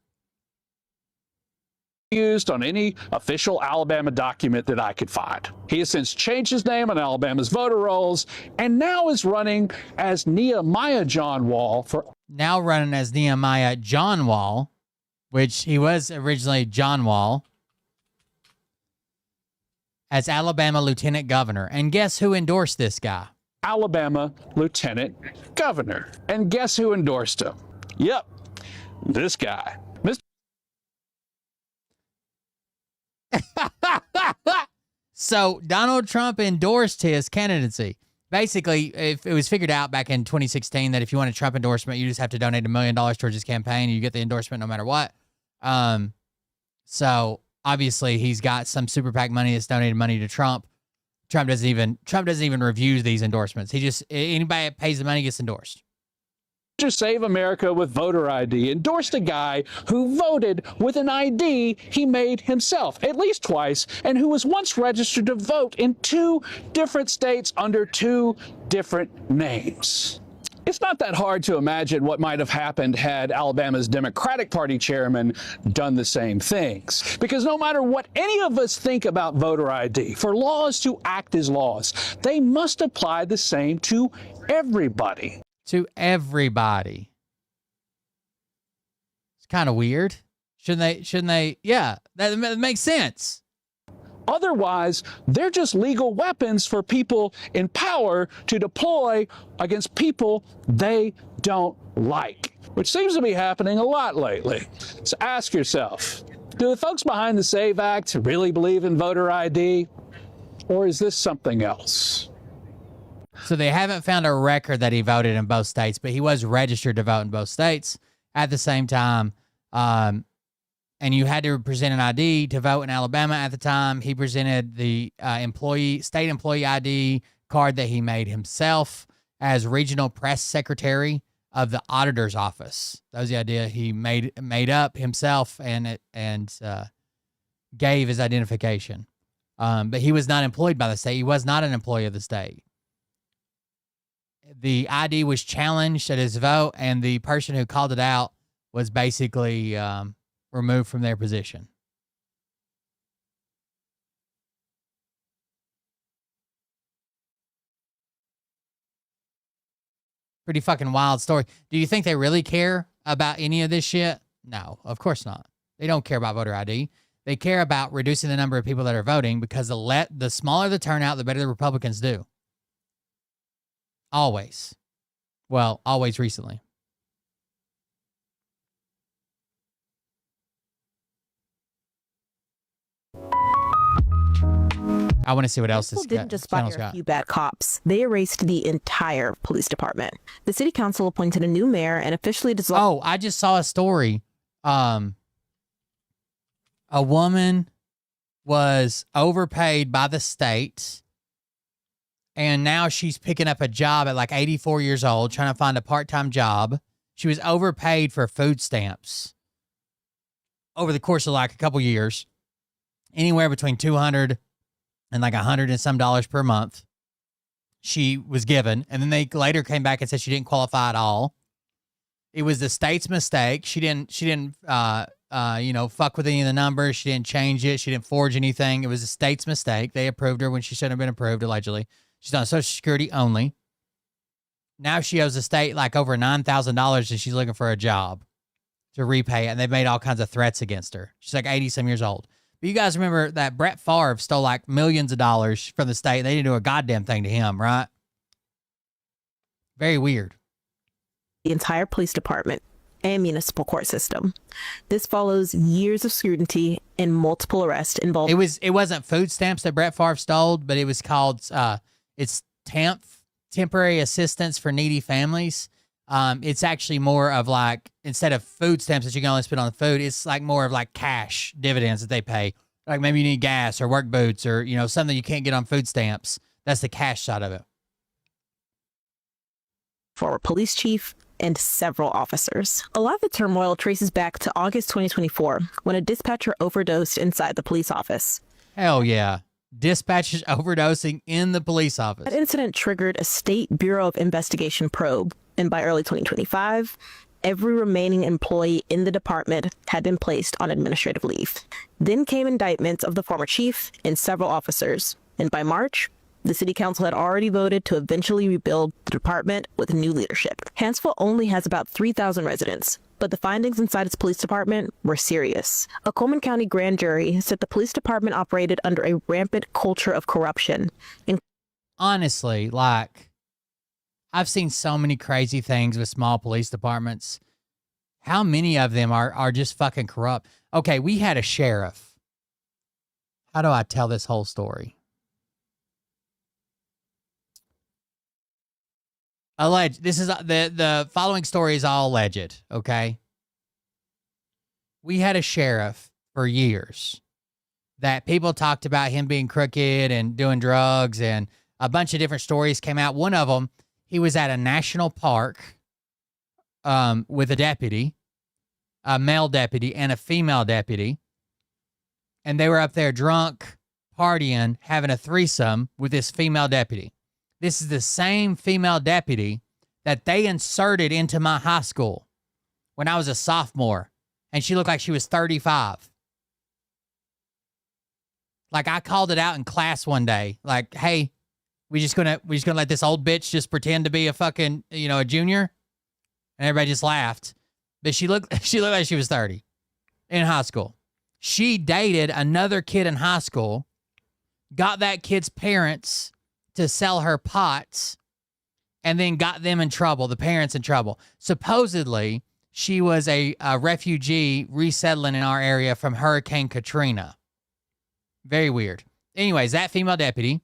Used on any official Alabama document that I could find. He has since changed his name on Alabama's voter rolls and now is running as Nehemiah John Wall for now running as Nehemiah John Wall, which he was originally John Wall, as Alabama Lieutenant Governor. And guess who endorsed this guy? Alabama Lieutenant Governor. And guess who endorsed him? Yep, this guy. So Donald Trump endorsed his candidacy. Basically, if it was figured out back in 2016 that if you want a Trump endorsement, you just have to donate $1 million towards his campaign and you get the endorsement no matter what. So obviously he's got some super PAC money that's donated money to Trump. Trump doesn't even review these endorsements. He just, anybody that pays the money gets endorsed. To Save America with Voter ID endorsed a guy who voted with an ID he made himself at least twice and who was once registered to vote in 2 different states under 2 different names. It's not that hard to imagine what might have happened had Alabama's Democratic Party chairman done the same things. Because no matter what any of us think about voter ID, for laws to act as laws, they must apply the same to everybody. To everybody. It's kind of weird. Shouldn't they? Yeah, that makes sense. Otherwise, they're just legal weapons for people in power to deploy against people they don't like, which seems to be happening a lot lately. So ask yourself, do the folks behind the SAVE Act really believe in voter ID, or is this something else? So they haven't found a record that he voted in both states, but he was registered to vote in both states at the same time. And you had to present an ID to vote in Alabama at the time. He presented the state employee ID card that he made himself as regional press secretary of the auditor's office. That was the idea he made up himself and gave his identification. But he was not employed by the state. He was not an employee of the state. the ID was challenged at his vote, and the person who called it out was basically removed from their position. Pretty fucking wild story. Do you think they really care about any of this shit? No, of course not. They don't care about voter ID. They care about reducing the number of people that are voting, because the smaller the turnout, the better the Republicans do. Always. Well, always recently. I want to see what else this didn't just fire channel's a got. few bad cops. They erased the entire police department. The city council appointed a new mayor and officially dissolved. Oh, I just saw a story. A woman was overpaid by the state, and now she's picking up a job at like 84 years old, trying to find a part-time job. She was overpaid for food stamps over the course of like a couple years, anywhere between $200 and like $100 and some dollars per month. She was given, and then they later came back and said she didn't qualify at all. It was the state's mistake. She didn't fuck with any of the numbers. She didn't change it. She didn't forge anything. It was the state's mistake. They approved her when she shouldn't have been approved, allegedly. She's on Social Security only. Now she owes the state like over $9,000, and she's looking for a job to repay it. And they've made all kinds of threats against her. She's like 80-some years old. But you guys remember that Brett Favre stole like millions of dollars from the state. They didn't do a goddamn thing to him, right? Very weird. The entire police department and municipal court system. This follows years of scrutiny and multiple arrests involving. It wasn't food stamps that Brett Favre stole, but it was called it's temporary assistance for needy families. It's actually more of like, instead of food stamps that you can only spend on food, it's like more of like cash dividends that they pay. Like maybe you need gas or work boots or, something you can't get on food stamps. That's the cash side of it. Former police chief and several officers. A lot of the turmoil traces back to August 2024, when a dispatcher overdosed inside the police office. Hell yeah. Dispatchers overdosing in the police office. That incident triggered a State Bureau of Investigation probe, and by early 2025, every remaining employee in the department had been placed on administrative leave. Then came indictments of the former chief and several officers, and by March, the city council had already voted to eventually rebuild the department with new leadership. Hansville only has about 3,000 residents, but the findings inside its police department were serious. A Coleman County grand jury said the police department operated under a rampant culture of corruption. Honestly, like, I've seen so many crazy things with small police departments. How many of them are just fucking corrupt? Okay, we had a sheriff. How do I tell this whole story? Alleged. This is the following story is all alleged. Okay. We had a sheriff for years that people talked about him being crooked and doing drugs, and a bunch of different stories came out. One of them, he was at a national park with a deputy, a male deputy and a female deputy, and they were up there drunk, partying, having a threesome with this female deputy. This is the same female deputy that they inserted into my high school when I was a sophomore, and she looked like she was 35. Like, I called it out in class one day, like, "Hey, we just gonna let this old bitch just pretend to be a fucking, a junior?" And everybody just laughed. But she looked like she was 30 in high school. She dated another kid in high school, got that kid's parents to sell her pots, and then got them in trouble, the parents in trouble. Supposedly, she was a refugee resettling in our area from Hurricane Katrina. Very weird. Anyways, that female deputy,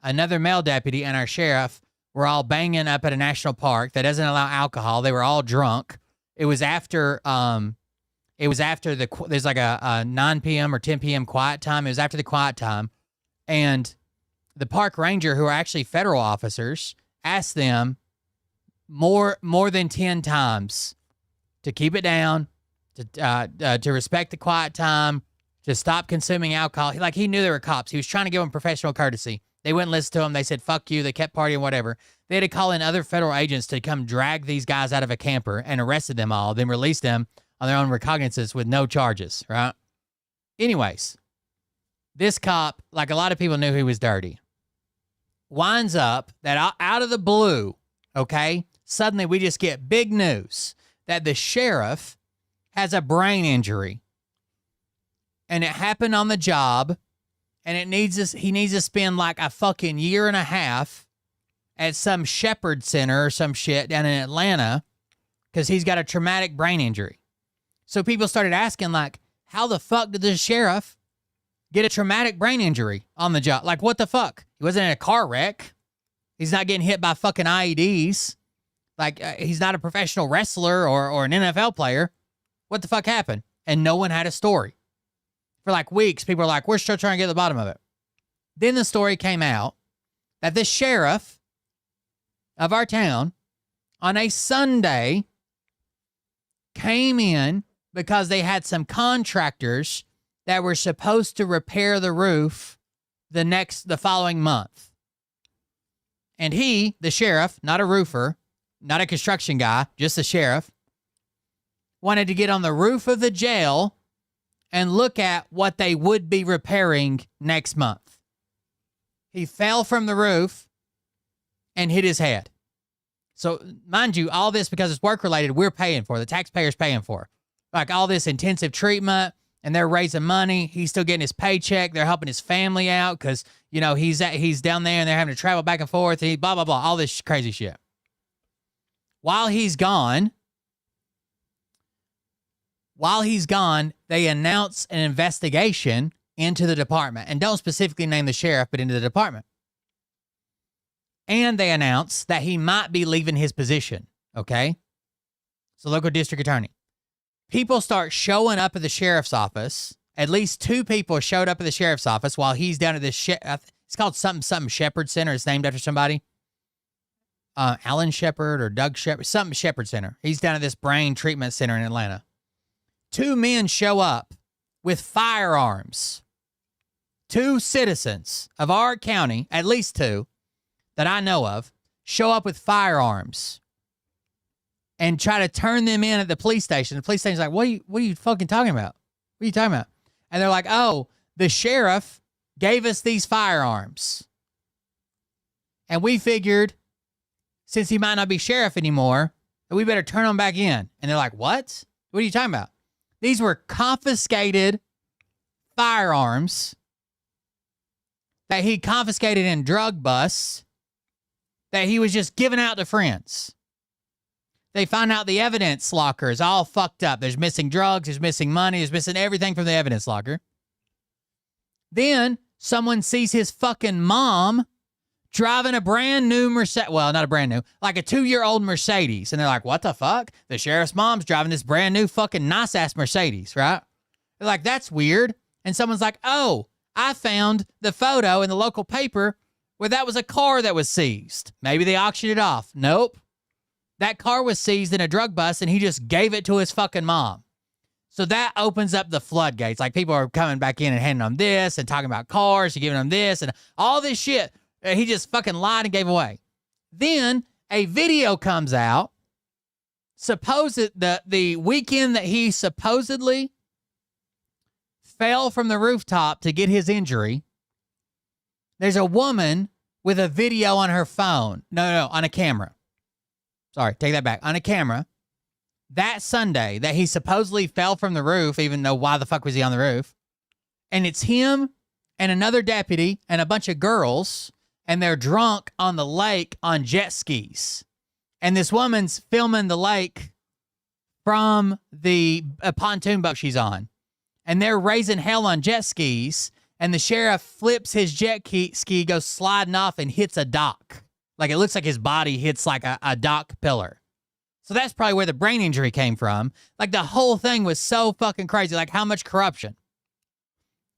another male deputy, and our sheriff were all banging up at a national park that doesn't allow alcohol. They were all drunk. It was after there's like a 9 p.m. or 10 p.m. quiet time. It was after the quiet time. And the park ranger, who are actually federal officers, asked them more than 10 times to keep it down, to respect the quiet time, to stop consuming alcohol. He knew they were cops. He was trying to give them professional courtesy. They wouldn't listen to them. They said, fuck you. They kept partying, whatever. They had to call in other federal agents to come drag these guys out of a camper and arrested them all, then released them on their own recognizance with no charges, right? Anyways, this cop, like a lot of people knew he was dirty, winds up that out of the blue, okay, suddenly we just get big news that the sheriff has a brain injury. And it happened on the job, and he needs to spend like a fucking year and a half at some shepherd center or some shit down in Atlanta because he's got a traumatic brain injury. So people started asking, like, how the fuck did the sheriff get a traumatic brain injury on the job? Like, what the fuck? He wasn't in a car wreck. He's not getting hit by fucking IEDs. Like, he's not a professional wrestler or an NFL player. What the fuck happened? And no one had a story. For like weeks, people were like, we're still trying to get to the bottom of it. Then the story came out that the sheriff of our town on a Sunday came in because they had some contractors that were supposed to repair the roof the following month. And he, the sheriff, not a roofer, not a construction guy, just the sheriff, wanted to get on the roof of the jail and look at what they would be repairing next month. He fell from the roof and hit his head. So, mind you, all this, because it's work-related, we're paying for. The taxpayer's paying for. Like all this intensive treatment, and they're raising money. He's still getting his paycheck. They're helping his family out because, you know, he's down there and they're having to travel back and forth. And blah, blah, blah, all this crazy shit. While he's gone, they announce an investigation into the department. And don't specifically name the sheriff, but into the department. And they announce that he might be leaving his position, okay? So local district attorney. People start showing up at the sheriff's office. At least 2 people showed up at the sheriff's office while he's down at this, it's called something Shepherd Center. It's named after somebody. Alan Shepherd or Doug Shepherd, something Shepherd Center. He's down at this brain treatment center in Atlanta. 2 men show up with firearms. 2 citizens of our county, at least 2, that I know of, show up with firearms and try to turn them in at the police station. The police station's like, what are you fucking talking about? What are you talking about? And they're like, oh, the sheriff gave us these firearms. And we figured, since he might not be sheriff anymore, that we better turn them back in. And they're like, what? What are you talking about? These were confiscated firearms that he confiscated in drug busts that he was just giving out to friends. They find out the evidence locker is all fucked up. There's missing drugs, there's missing money, there's missing everything from the evidence locker. Then someone sees his fucking mom driving a brand new Mercedes. Well, not a brand new, like a 2-year-old Mercedes. And they're like, what the fuck? The sheriff's mom's driving this brand new fucking nice-ass Mercedes, right? They're like, that's weird. And someone's like, oh, I found the photo in the local paper where that was a car that was seized. Maybe they auctioned it off. Nope. That car was seized in a drug bust and he just gave it to his fucking mom. So that opens up the floodgates. Like people are coming back in and handing them this and talking about cars and giving them this and all this shit. He just fucking lied and gave away. Then a video comes out. The weekend that he supposedly fell from the rooftop to get his injury, there's a woman with a video on her phone. No, on a camera. Sorry, take that back. On a camera. That Sunday that he supposedly fell from the roof, even though why the fuck was he on the roof? And it's him and another deputy and a bunch of girls, and they're drunk on the lake on jet skis. And this woman's filming the lake from the pontoon boat she's on. And they're raising hell on jet skis, and the sheriff flips his jet ski, goes sliding off and hits a dock. Like it looks like his body hits like a dock pillar. So that's probably where the brain injury came from. Like the whole thing was so fucking crazy. Like how much corruption.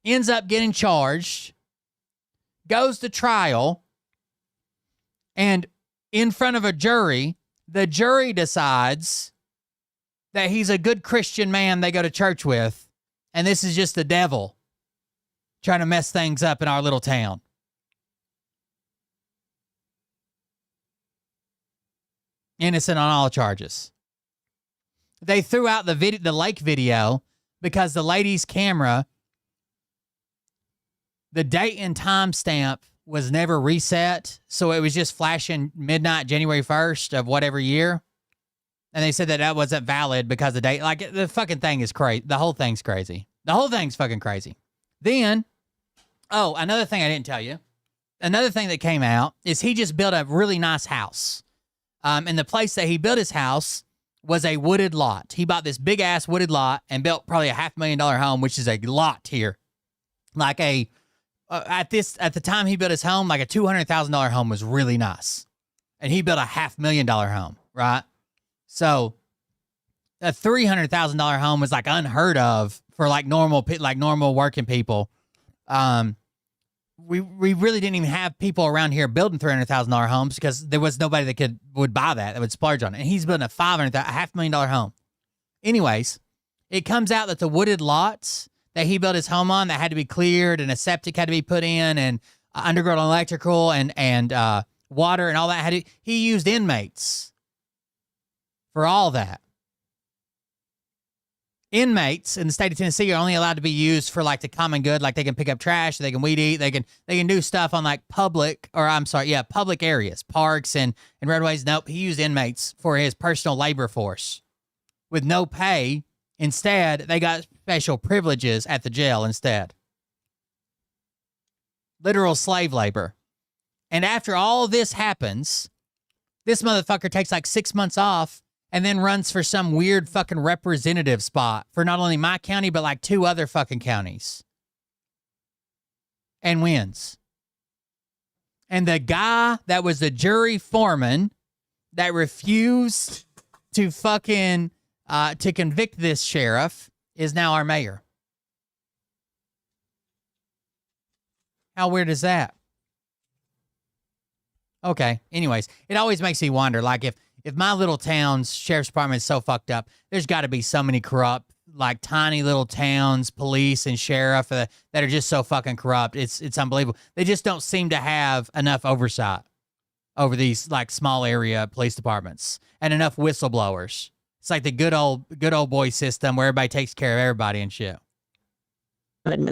Ends up getting charged, goes to trial, and in front of a jury, the jury decides that he's a good Christian man they go to church with, and this is just the devil trying to mess things up in our little town. innocent on all charges. They threw out the lake video because the lady's camera, the date and time stamp was never reset, so it was just flashing midnight January 1st of whatever year. And they said that wasn't valid because the date, like, the fucking thing is crazy. The whole thing's crazy. The whole thing's fucking crazy. Then, another thing I didn't tell you. Another thing that came out is he just built a really nice house. And the place that he built his house was a wooded lot. He bought this big ass wooded lot and built probably a $500,000 home, which is a lot here. Like at the time he built his home, like a $200,000 home was really nice. And he built a $500,000 home, right? So a $300,000 home was like unheard of for like normal working people. We really didn't even have people around here building $300,000 homes because there was nobody that would buy that would splurge on it. And he's building a $500,000 home. Anyways, it comes out that the wooded lots that he built his home on that had to be cleared and a septic had to be put in and underground electrical and water and all that he used inmates for all that. Inmates in the state of Tennessee are only allowed to be used for like the common good, like they can pick up trash, they can weed eat, they can do stuff on like public areas, parks and roadways. Nope, he used inmates for his personal labor force with no pay. Instead, they got special privileges at the jail instead. Literal slave labor. And after all this happens, this motherfucker takes like 6 months off and then runs for some weird fucking representative spot for not only my county, but like 2 other fucking counties. And wins. And the guy that was the jury foreman that refused to fucking, to convict this sheriff is now our mayor. How weird is that? Okay, anyways, it always makes me wonder, like if my little town's sheriff's department is so fucked up, there's got to be so many corrupt, like tiny little towns, police and sheriff that are just so fucking corrupt. It's unbelievable. They just don't seem to have enough oversight over these like small area police departments and enough whistleblowers. It's like the good old boy system where everybody takes care of everybody and shit.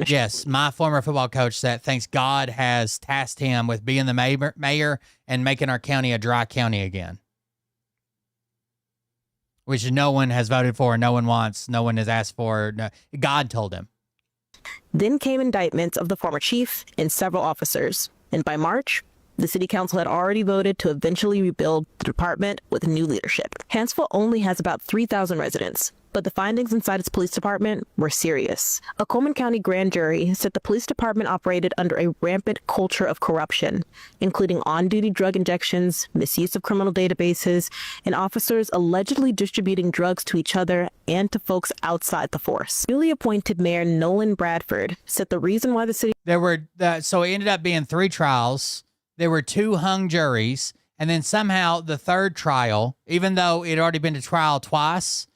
Yes, my former football coach said thanks God has tasked him with being the mayor and making our county a dry county again. Which no one has voted for, no one wants, no one has asked for. No, God told him. Then came indictments of the former chief and several officers. And by March, the city council had already voted to eventually rebuild the department with new leadership. Hanceville only has about 3,000 residents, but the findings inside its police department were serious. A Coleman County grand jury said the police department operated under a rampant culture of corruption, including on-duty drug injections, misuse of criminal databases, and officers allegedly distributing drugs to each other and to folks outside the force. Newly appointed Mayor Nolan Bradford said the reason why the city... So it ended up being 3 trials. There were 2 hung juries, and then somehow the third trial, even though it had already been to trial twice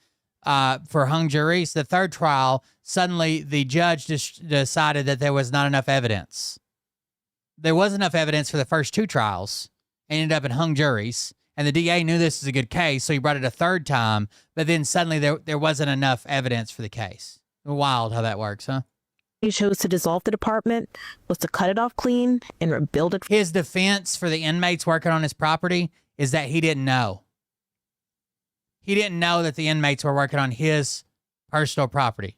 for hung juries, the third trial, suddenly the judge decided that there was not enough evidence. There was enough evidence for the first 2 trials, and ended up in hung juries, and the DA knew this was a good case, so he brought it a third time, but then suddenly there wasn't enough evidence for the case. Wild how that works, huh? He chose to dissolve the department, was to cut it off clean and rebuild it. His defense for the inmates working on his property is that he didn't know. He didn't know that the inmates were working on his personal property.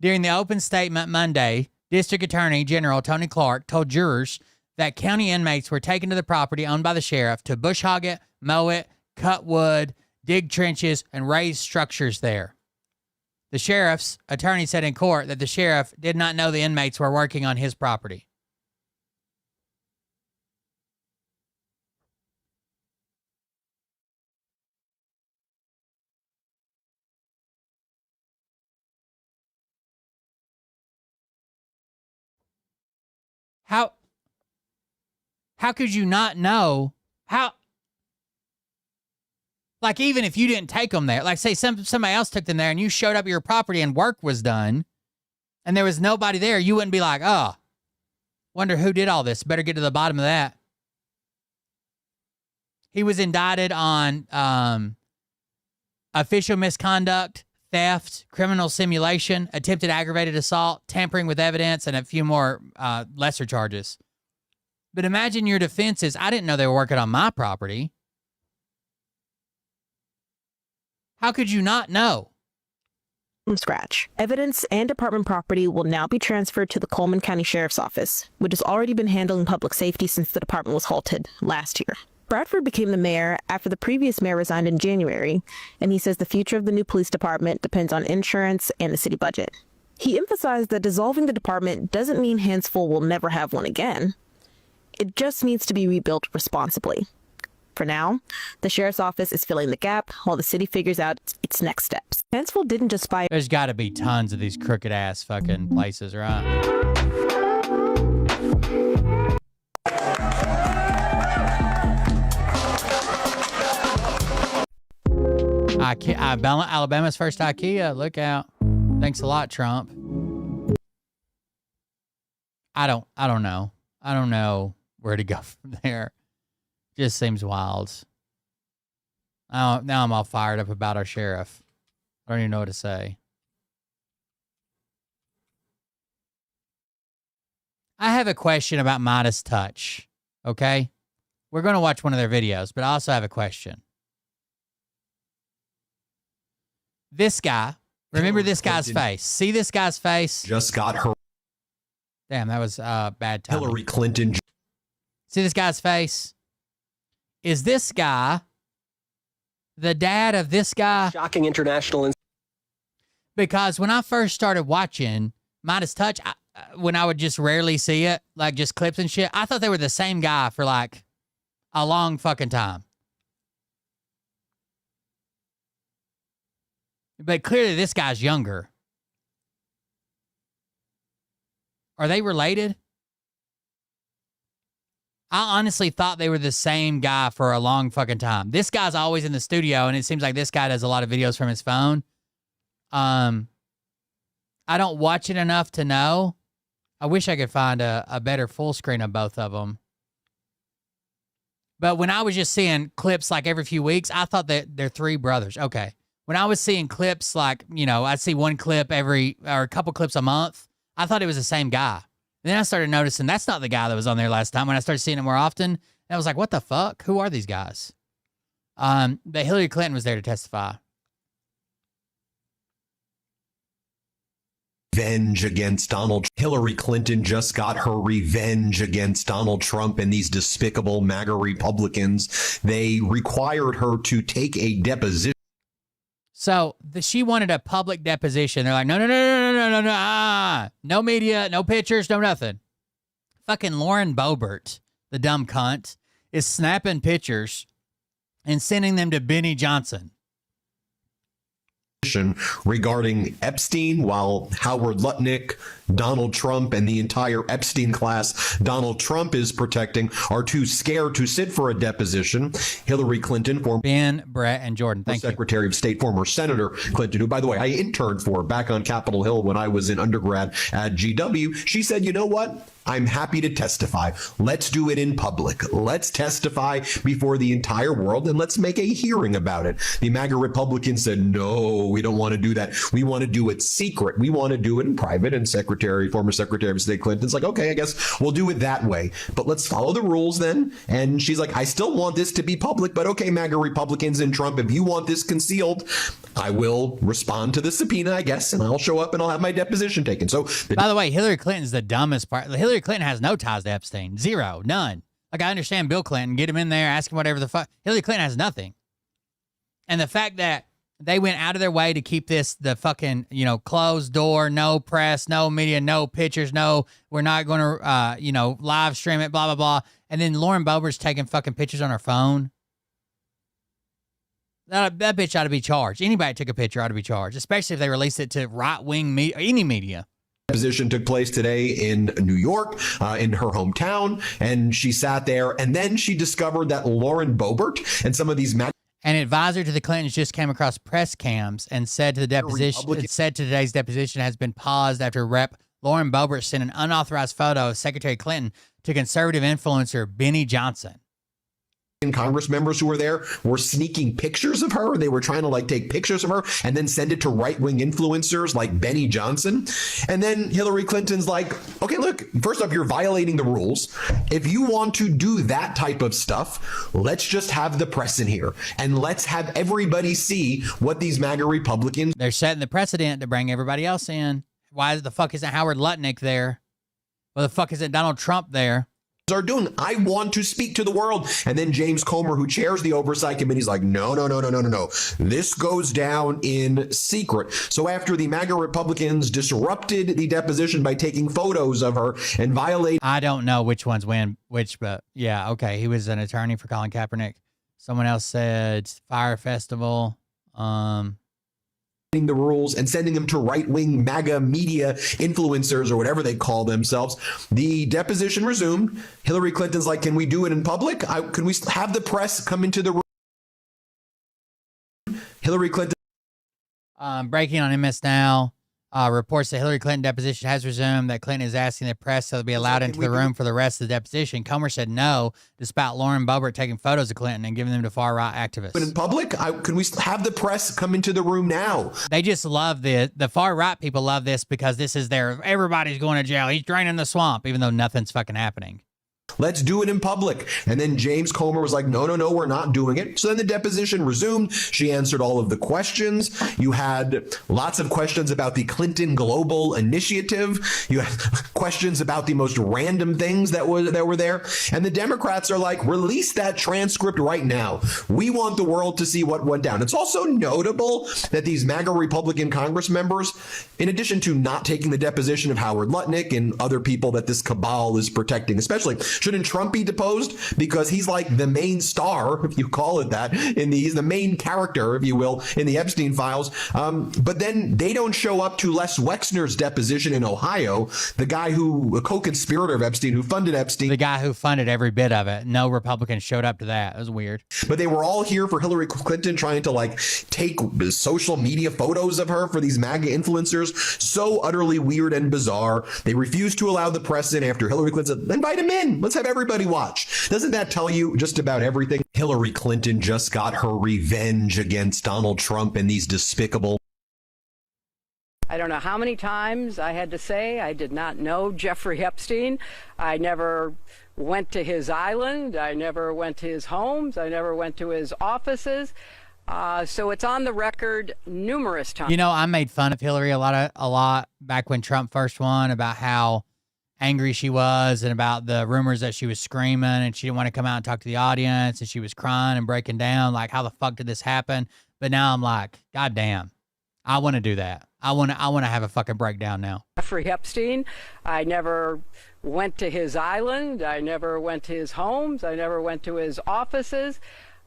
During the open statement Monday, District Attorney General Tony Clark told jurors that county inmates were taken to the property owned by the sheriff to bush hog it, mow it, cut wood, dig trenches, and raise structures there. The sheriff's attorney said in court that the sheriff did not know the inmates were working on his property. How could you not know? Like, even if you didn't take them there, like say somebody else took them there and you showed up at your property and work was done, and there was nobody there, you wouldn't be like, oh, wonder who did all this. Better get to the bottom of that. He was indicted on official misconduct, theft, criminal simulation, attempted aggravated assault, tampering with evidence, and a few more lesser charges. But imagine your defense is, I didn't know they were working on my property. How could you not know? From scratch. Evidence and department property will now be transferred to the Coleman County Sheriff's Office, which has already been handling public safety since the department was halted last year. Bradford became the mayor after the previous mayor resigned in January, and he says the future of the new police department depends on insurance and the city budget. He emphasized that dissolving the department doesn't mean henceforth we'll never have one again. It just needs to be rebuilt responsibly. For now, the sheriff's office is filling the gap while the city figures out its next steps. Huntsville didn't just fire. There's got to be tons of these crooked ass fucking places, right? Alabama's first IKEA. Look out. Thanks a lot, Trump. I don't know. I don't know where to go from there. Just seems wild. Now I'm all fired up about our sheriff. I don't even know what to say. I have a question about Midas Touch. Okay? We're going to watch one of their videos, but I also have a question. This guy, remember this guy's face. See this guy's face? Just got her. Damn, that was bad timing. Hillary Clinton. See this guy's face? Is this guy the dad of this guy? Shocking international. Because when I first started watching Midas Touch, when I would just rarely see it, like just clips and shit, I thought they were the same guy for like a long fucking time. But clearly this guy's younger. Are they related? I honestly thought they were the same guy for a long fucking time. This guy's always in the studio, and it seems like this guy does a lot of videos from his phone. I don't watch it enough to know. I wish I could find a better full screen of both of them. But when I was just seeing clips like every few weeks, I thought that they're three brothers. Okay. When I was seeing clips like, you know, I'd see one clip or a couple clips a month, I thought it was the same guy. And then I started noticing that's not the guy that was on there last time. When I started seeing it more often, I was like, what the fuck? Who are these guys? But Hillary Clinton was there to testify. Revenge against Donald. Hillary Clinton just got her revenge against Donald Trump and these despicable MAGA Republicans. They required her to take a deposition. So she wanted a public deposition. They're like, no, no media, no pictures, no nothing. Fucking Lauren Boebert, the dumb cunt, is snapping pictures and sending them to Benny Johnson. Regarding Epstein, while Howard Lutnick, Donald Trump, and the entire Epstein class Donald Trump is protecting are too scared to sit for a deposition. Hillary Clinton, former Ben, Brett, and Jordan, thank you. Secretary of State, former Senator Clinton, who, by the way, I interned for back on Capitol Hill when I was in undergrad at GW, she said, you know what? I'm happy to testify. Let's do it in public. Let's testify before the entire world and let's make a hearing about it. The MAGA Republicans said, no, we don't want to do that. We want to do it secret. We want to do it in private. And former Secretary of State Clinton's like, okay, I guess we'll do it that way. But let's follow the rules then. And she's like, I still want this to be public, but okay, MAGA Republicans and Trump, if you want this concealed, I will respond to the subpoena, I guess, and I'll show up and I'll have my deposition taken. So, by the way, Hillary Clinton's the dumbest part. Hillary Clinton has no ties to Epstein. Zero. None. Like, I understand Bill Clinton. Get him in there, ask him whatever the fuck. Hillary Clinton has nothing. And the fact that they went out of their way to keep this the fucking, you know, closed door, no press, no media, no pictures, no, we're not going to, live stream it, blah, blah, blah. And then Lauren Boebert's taking fucking pictures on her phone. That bitch ought to be charged. Anybody that took a picture ought to be charged, especially if they released it to right-wing media, any media. Deposition took place today in New York, in her hometown, and she sat there, and then she discovered that Lauren Boebert and some of these An advisor to the Clintons just came across press cams and said to the deposition, it said today's deposition has been paused after Rep. Lauren Boebert sent an unauthorized photo of Secretary Clinton to conservative influencer Benny Johnson. Congress members who were there were sneaking pictures of her. They were trying to like take pictures of her and then send it to right-wing influencers like Benny Johnson. And then Hillary Clinton's like, okay, look, first off, you're violating the rules. If you want to do that type of stuff, let's just have the press in here and let's have everybody see what these MAGA Republicans. They're setting the precedent to bring everybody else in. Why the fuck isn't Howard Lutnick there? Why the fuck isn't Donald Trump there? Are doing. I want to speak to the world. And then James Comer, who chairs the oversight committee, is like, no. This goes down in secret. So after the MAGA Republicans disrupted the deposition by taking photos of her and violating. I don't know which ones win which, but yeah, okay. He was an attorney for Colin Kaepernick. Someone else said Fire Festival. The rules and sending them to right-wing MAGA media influencers or whatever they call themselves. The deposition resumed. Hillary Clinton's like, can we do it in public? Can we have the press come into the room? Hillary Clinton. Breaking on MS Now. Reports that Hillary Clinton deposition has resumed, that Clinton is asking the press to be allowed into the room for the rest of the deposition. Comer said no, despite Lauren Boebert taking photos of Clinton and giving them to far-right activists. But in public, can we have the press come into the room now? They just love the far-right people love this because this is everybody's going to jail. He's draining the swamp, even though nothing's fucking happening. Let's do it in public. And then James Comer was like, no, we're not doing it. So then the deposition resumed. She answered all of the questions. You had lots of questions about the Clinton Global Initiative. You had questions about the most random things that were there. And the Democrats are like, release that transcript right now. We want the world to see what went down. It's also notable that these MAGA Republican Congress members, in addition to not taking the deposition of Howard Lutnick and other people that this cabal is protecting, especially, shouldn't Trump be deposed? Because he's like the main star, if you call it that, he's the main character, if you will, in the Epstein files. But then they don't show up to Les Wexner's deposition in Ohio, the guy a co-conspirator of Epstein, who funded Epstein. The guy who funded every bit of it. No Republicans showed up to that. It was weird. But they were all here for Hillary Clinton, trying to like take social media photos of her for these MAGA influencers. So utterly weird and bizarre. They refused to allow the press in after Hillary Clinton said, invite him in. Let's have everybody watch. Doesn't that tell you just about everything? Hillary Clinton just got her revenge against Donald Trump and these despicable. I don't know how many times I had to say I did not know Jeffrey Epstein. I never went to his island. I never went to his homes. I never went to his offices. So it's on the record numerous times. You know, I made fun of Hillary a lot back when Trump first won about how angry she was and about the rumors that she was screaming and she didn't want to come out and talk to the audience and she was crying and breaking down like, how the fuck did this happen? But now I'm like, God damn, I want to do that. I want to have a fucking breakdown now. Jeffrey Epstein, I never went to his island. I never went to his homes. I never went to his offices.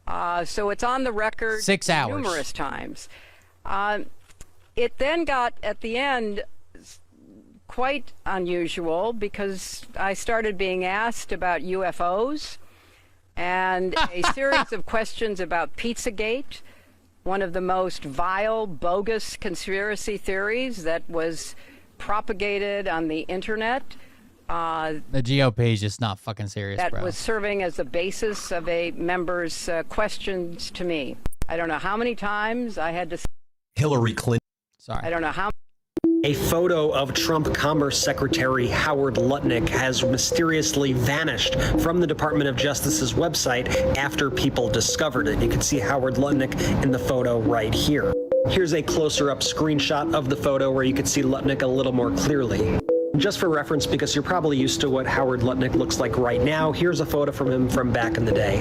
So it's on the record 6 hours. Numerous times. It then got, at the end, quite unusual because I started being asked about UFOs and a series of questions about Pizzagate, one of the most vile, bogus conspiracy theories that was propagated on the internet. The GOP is just not fucking serious, that bro. Was serving as the basis of a member's questions to me. I don't know how many times I had to... Hillary Clinton. Sorry. I don't know how... A photo of Trump Commerce Secretary Howard Lutnick has mysteriously vanished from the Department of Justice's website after people discovered it. You can see Howard Lutnick in the photo right here. Here's a closer-up screenshot of the photo where you can see Lutnick a little more clearly. Just for reference, because you're probably used to what Howard Lutnick looks like right now, here's a photo from him from back in the day.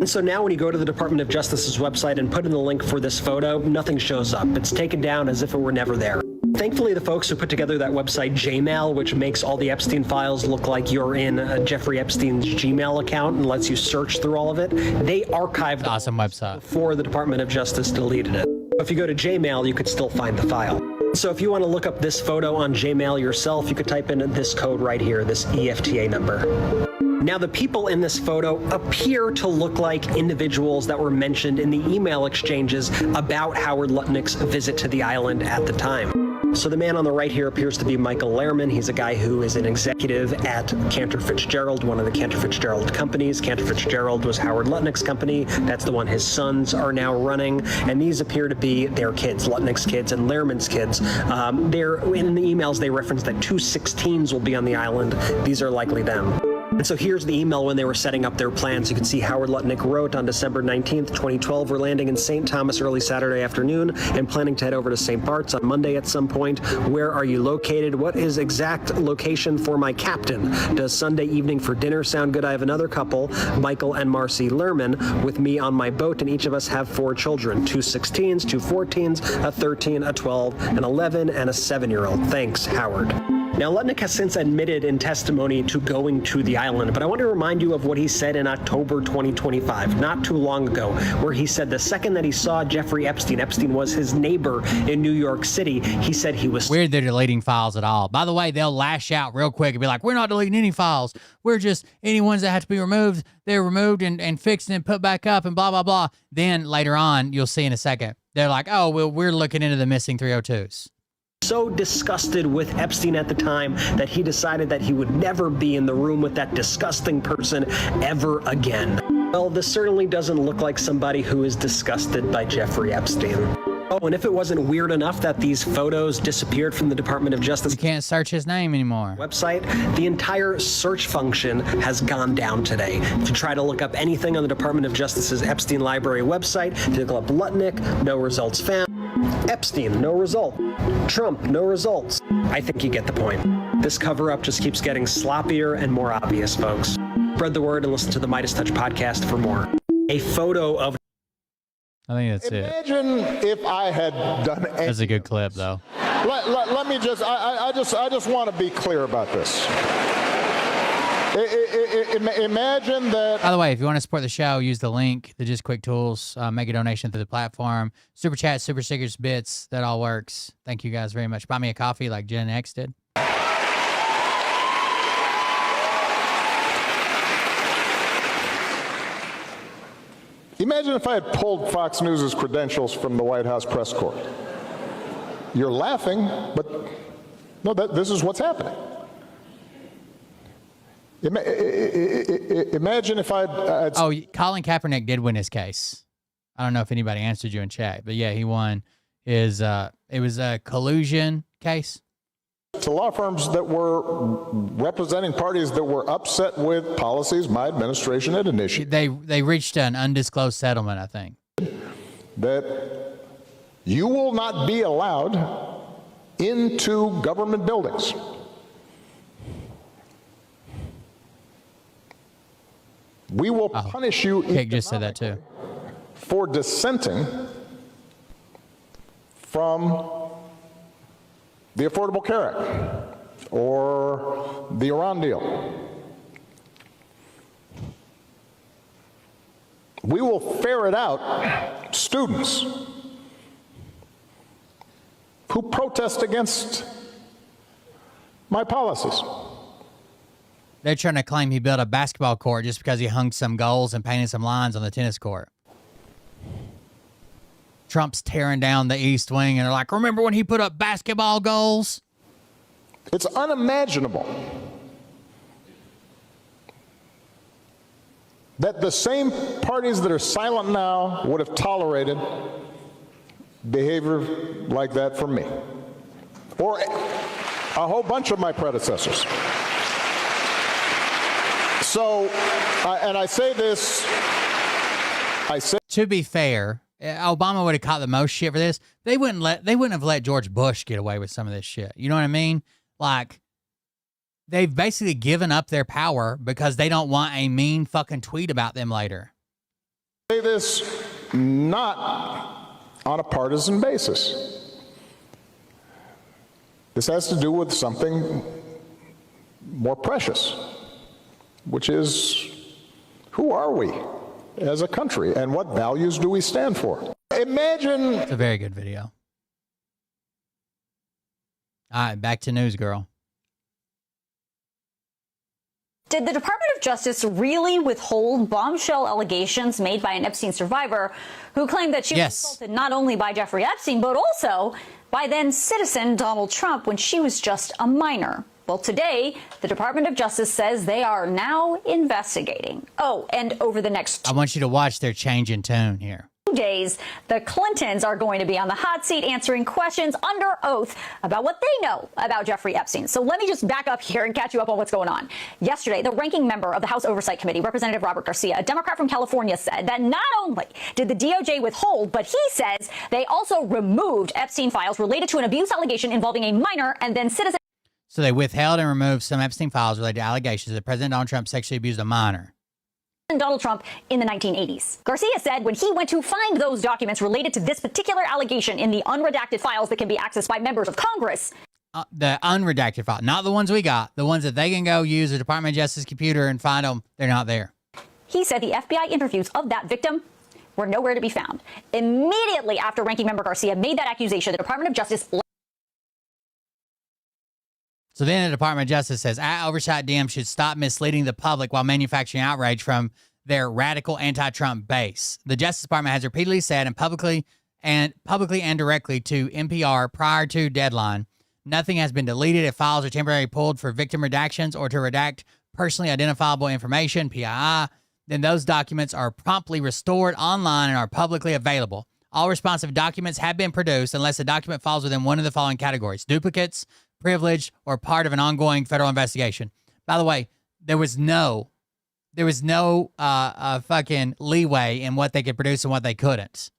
And so now when you go to the Department of Justice's website and put in the link for this photo, nothing shows up. It's taken down as if it were never there. Thankfully, the folks who put together that website, Jmail, which makes all the Epstein files look like you're in Jeffrey Epstein's Gmail account and lets you search through all of it, they archived awesome website before the Department of Justice deleted it. If you go to Jmail, you could still find the file. So if you want to look up this photo on Gmail yourself, you could type in this code right here, this EFTA number. Now, the people in this photo appear to look like individuals that were mentioned in the email exchanges about Howard Lutnick's visit to the island at the time. So the man on the right here appears to be Michael Lehrman. He's a guy who is an executive at Cantor Fitzgerald, one of the Cantor Fitzgerald companies. Cantor Fitzgerald was Howard Lutnick's company. That's the one his sons are now running. And these appear to be their kids, Lutnick's kids and Lehrman's kids. They're in the emails, they reference that 2 16s will be on the island. These are likely them. And so here's the email when they were setting up their plans. You can see Howard Lutnick wrote on December 19th, 2012, we're landing in St. Thomas early Saturday afternoon and planning to head over to St. Bart's on Monday at some point. Where are you located? What is exact location for my captain? Does Sunday evening for dinner sound good? I have another couple, Michael and Marcy Lehrman, with me on my boat, and each of us have 4 children, 2 16s, 2 14s, a 13, a 12, an 11, and a 7-year-old. Thanks, Howard. Now, Lutnick has since admitted in testimony to going to the island, but I want to remind you of what he said in October 2025, not too long ago, where he said the second that he saw Jeffrey Epstein, Epstein was his neighbor in New York City, he said he was... Weird they're deleting files at all. By the way, they'll lash out real quick and be like, we're not deleting any files. We're just, any ones that have to be removed, they're removed and fixed and put back up and blah, blah, blah. Then later on, you'll see in a second, they're like, oh, well, we're looking into the missing 302s. So disgusted with Epstein at the time that he decided that he would never be in the room with that disgusting person ever again. Well, this certainly doesn't look like somebody who is disgusted by Jeffrey Epstein. Oh, and if it wasn't weird enough that these photos disappeared from the Department of Justice... You can't search his name anymore. ...website, the entire search function has gone down today. If you try to look up anything on the Department of Justice's Epstein Library website, if you look up Lutnick, no results found. Epstein, no result. Trump, no results. I think you get the point. This cover-up just keeps getting sloppier and more obvious, folks. Spread the word and listen to the Midas Touch podcast for more. A photo of... I think that's Imagine if I had done anything. That's a good clip, though. Let me just, I just want to be clear about this. Imagine that. By the way, if you want to support the show, use the link, the Just Quick Tools, make a donation through the platform. Super chat, super stickers, bits, that all works. Thank you guys very much. Buy me a coffee like Gen X did. Imagine if I had pulled Fox News' credentials from the White House press corps. You're laughing, but no, this is what's happening. Imagine if I'd... Oh, Colin Kaepernick did win his case. I don't know if anybody answered you in chat, but yeah, he won his, it was a collusion case. To law firms that were representing parties that were upset with policies my administration had initiated. They reached an undisclosed settlement, I think. That you will not be allowed into government buildings. We will punish you Kick just said that too. For dissenting from the Affordable Care Act or the Iran deal. We will ferret out students who protest against my policies. They're trying to claim he built a basketball court just because he hung some goals and painted some lines on the tennis court. Trump's tearing down the East Wing, and they're like, remember when he put up basketball goals? It's unimaginable that the same parties that are silent now would have tolerated behavior like that from me, or a whole bunch of my predecessors. So, and I say this, to be fair, Obama would have caught the most shit for this. They wouldn't have let George Bush get away with some of this shit. You know what I mean? Like, they've basically given up their power because they don't want a mean fucking tweet about them later. I say this not on a partisan basis. This has to do with something more precious, which is, who are we as a country and what values do we stand for? Imagine... It's a very good video. All right, back to news, girl. Did the Department of Justice really withhold bombshell allegations made by an Epstein survivor who claimed that she was assaulted not only by Jeffrey Epstein, but also by then citizen Donald Trump when she was just a minor? Well, today, the Department of Justice says they are now investigating. Oh, and over the next I want you to watch their change in tone here. 2 days, the Clintons are going to be on the hot seat answering questions under oath about what they know about Jeffrey Epstein. So let me just back up here and catch you up on what's going on. Yesterday, the ranking member of the House Oversight Committee, Representative Robert Garcia, a Democrat from California, said that not only did the DOJ withhold, but he says they also removed Epstein files related to an abuse allegation involving a minor and then citizen. So they withheld and removed some Epstein files related to allegations that President Donald Trump sexually abused a minor. Donald Trump in the 1980s. Garcia said when he went to find those documents related to this particular allegation in the unredacted files that can be accessed by members of Congress. The unredacted file, not the ones we got, the ones that they can go use the Department of Justice computer and find them, they're not there. He said the FBI interviews of that victim were nowhere to be found. Immediately after ranking member Garcia made that accusation, the Department of Justice. So then the Department of Justice says, Oversight DM should stop misleading the public while manufacturing outrage from their radical anti-Trump base. The Justice Department has repeatedly said and publicly and directly to NPR prior to deadline, nothing has been deleted if files are temporarily pulled for victim redactions or to redact personally identifiable information, PII, then those documents are promptly restored online and are publicly available. All responsive documents have been produced unless the document falls within one of the following categories: duplicates, privileged, or part of an ongoing federal investigation. By the way, there was no fucking leeway in what they could produce and what they couldn't.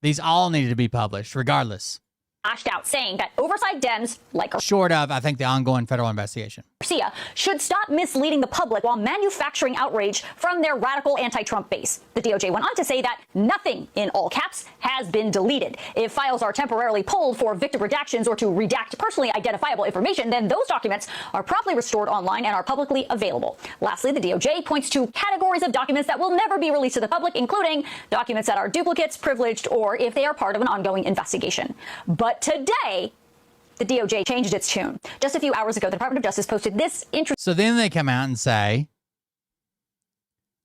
These all needed to be published, regardless. Lashed out saying that oversight Dems, like short of, I think, the ongoing federal investigation, Garcia, should stop misleading the public while manufacturing outrage from their radical anti-Trump base. The DOJ went on to say that nothing, in all caps, has been deleted. If files are temporarily pulled for victim redactions or to redact personally identifiable information, then those documents are promptly restored online and are publicly available. Lastly, the DOJ points to categories of documents that will never be released to the public, including documents that are duplicates, privileged, or if they are part of an ongoing investigation. But today, the DOJ changed its tune. Just a few hours ago, the Department of Justice posted this interesting. So then they come out and say,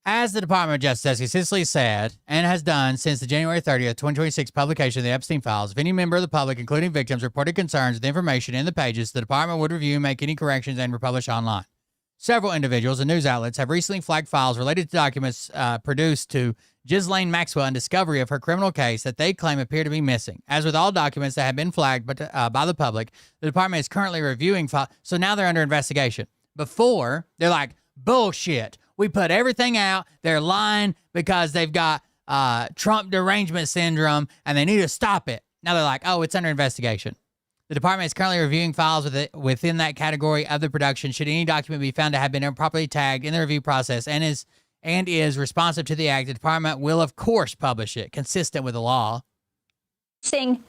as the Department of Justice has consistently said and has done since the January 30th, 2026 publication of the Epstein files, if any member of the public, including victims, reported concerns with the information in the pages, the department would review, make any corrections, and republish online. Several individuals and news outlets have recently flagged files related to documents produced to Ghislaine Maxwell in discovery of her criminal case that they claim appear to be missing. As with all documents that have been flagged by the public, the department is currently reviewing files. So now they're under investigation. Before, they're like, bullshit. We put everything out. They're lying because they've got Trump derangement syndrome and they need to stop it. Now they're like, oh, it's under investigation. The department is currently reviewing files within that category of the production. Should any document be found to have been improperly tagged in the review process and is responsive to the act, the department will, of course, publish it, consistent with the law.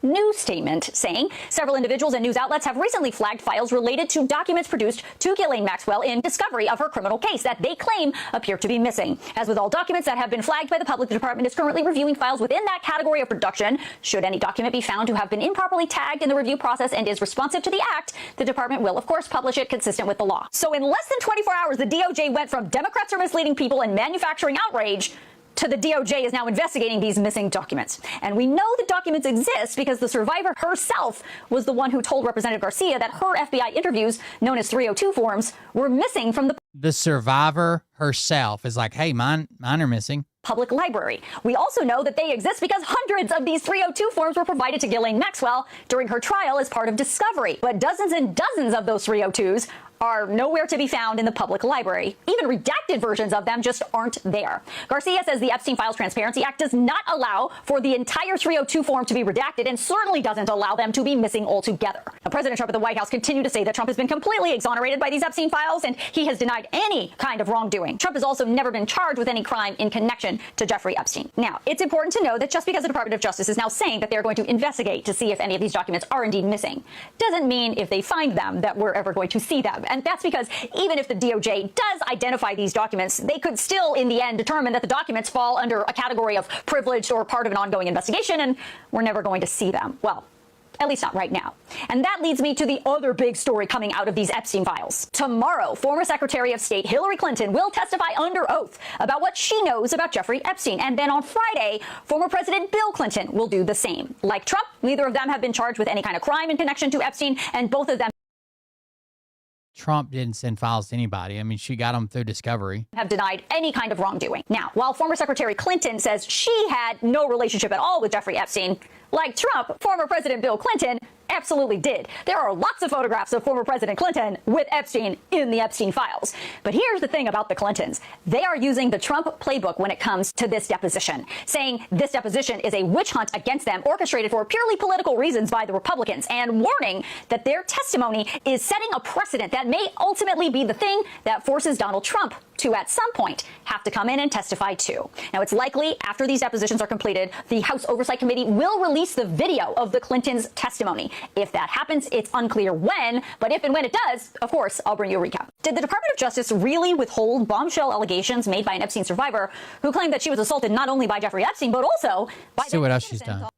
News statement saying several individuals and news outlets have recently flagged files related to documents produced to Ghislaine Maxwell in discovery of her criminal case that they claim appear to be missing. As with all documents that have been flagged by the public, the department is currently reviewing files within that category of production. Should any document be found to have been improperly tagged in the review process and is responsive to the act, the department will, of course, publish it consistent with the law. So in less than 24 hours, the DOJ went from Democrats are misleading people and manufacturing outrage to the DOJ is now investigating these missing documents. And we know the documents exist because the survivor herself was the one who told Representative Garcia that her FBI interviews, known as 302 forms, were missing from the survivor herself is like, hey, mine are missing. Public library. We also know that they exist because hundreds of these 302 forms were provided to Ghislaine Maxwell during her trial as part of discovery. But dozens and dozens of those 302s are nowhere to be found in the public library. Even redacted versions of them just aren't there. Garcia says the Epstein Files Transparency Act does not allow for the entire 302 form to be redacted and certainly doesn't allow them to be missing altogether. Now, President Trump at the White House continued to say that Trump has been completely exonerated by these Epstein files and he has denied any kind of wrongdoing. Trump has also never been charged with any crime in connection to Jeffrey Epstein. Now, it's important to know that just because the Department of Justice is now saying that they're going to investigate to see if any of these documents are indeed missing, doesn't mean if they find them that we're ever going to see them. And that's because even if the DOJ does identify these documents, they could still, in the end, determine that the documents fall under a category of privileged or part of an ongoing investigation, and we're never going to see them. Well, At least not right now. And that leads me to the other big story coming out of these Epstein files. Tomorrow, former Secretary of State Hillary Clinton will testify under oath about what she knows about Jeffrey Epstein. And then on Friday, former President Bill Clinton will do the same. Like Trump, neither of them have been charged with any kind of crime in connection to Epstein, and both of them Trump didn't send files to anybody. I mean, she got them through discovery. Have denied any kind of wrongdoing. Now, while former Secretary Clinton says she had no relationship at all with Jeffrey Epstein, like Trump, former President Bill Clinton absolutely did. There are lots of photographs of former President Clinton with Epstein in the Epstein files. But here's the thing about the Clintons. They are using the Trump playbook when it comes to this deposition, saying this deposition is a witch hunt against them orchestrated for purely political reasons by the Republicans, and warning that their testimony is setting a precedent that may ultimately be the thing that forces Donald Trump to, at some point, have to come in and testify too. Now, it's likely after these depositions are completed, the House Oversight Committee will release the video of the Clintons' testimony. If that happens, it's unclear when, but if and when it does, of course, I'll bring you a recap. Did the Department of Justice really withhold bombshell allegations made by an Epstein survivor who claimed that she was assaulted not only by Jeffrey Epstein, but also by See what else she's done.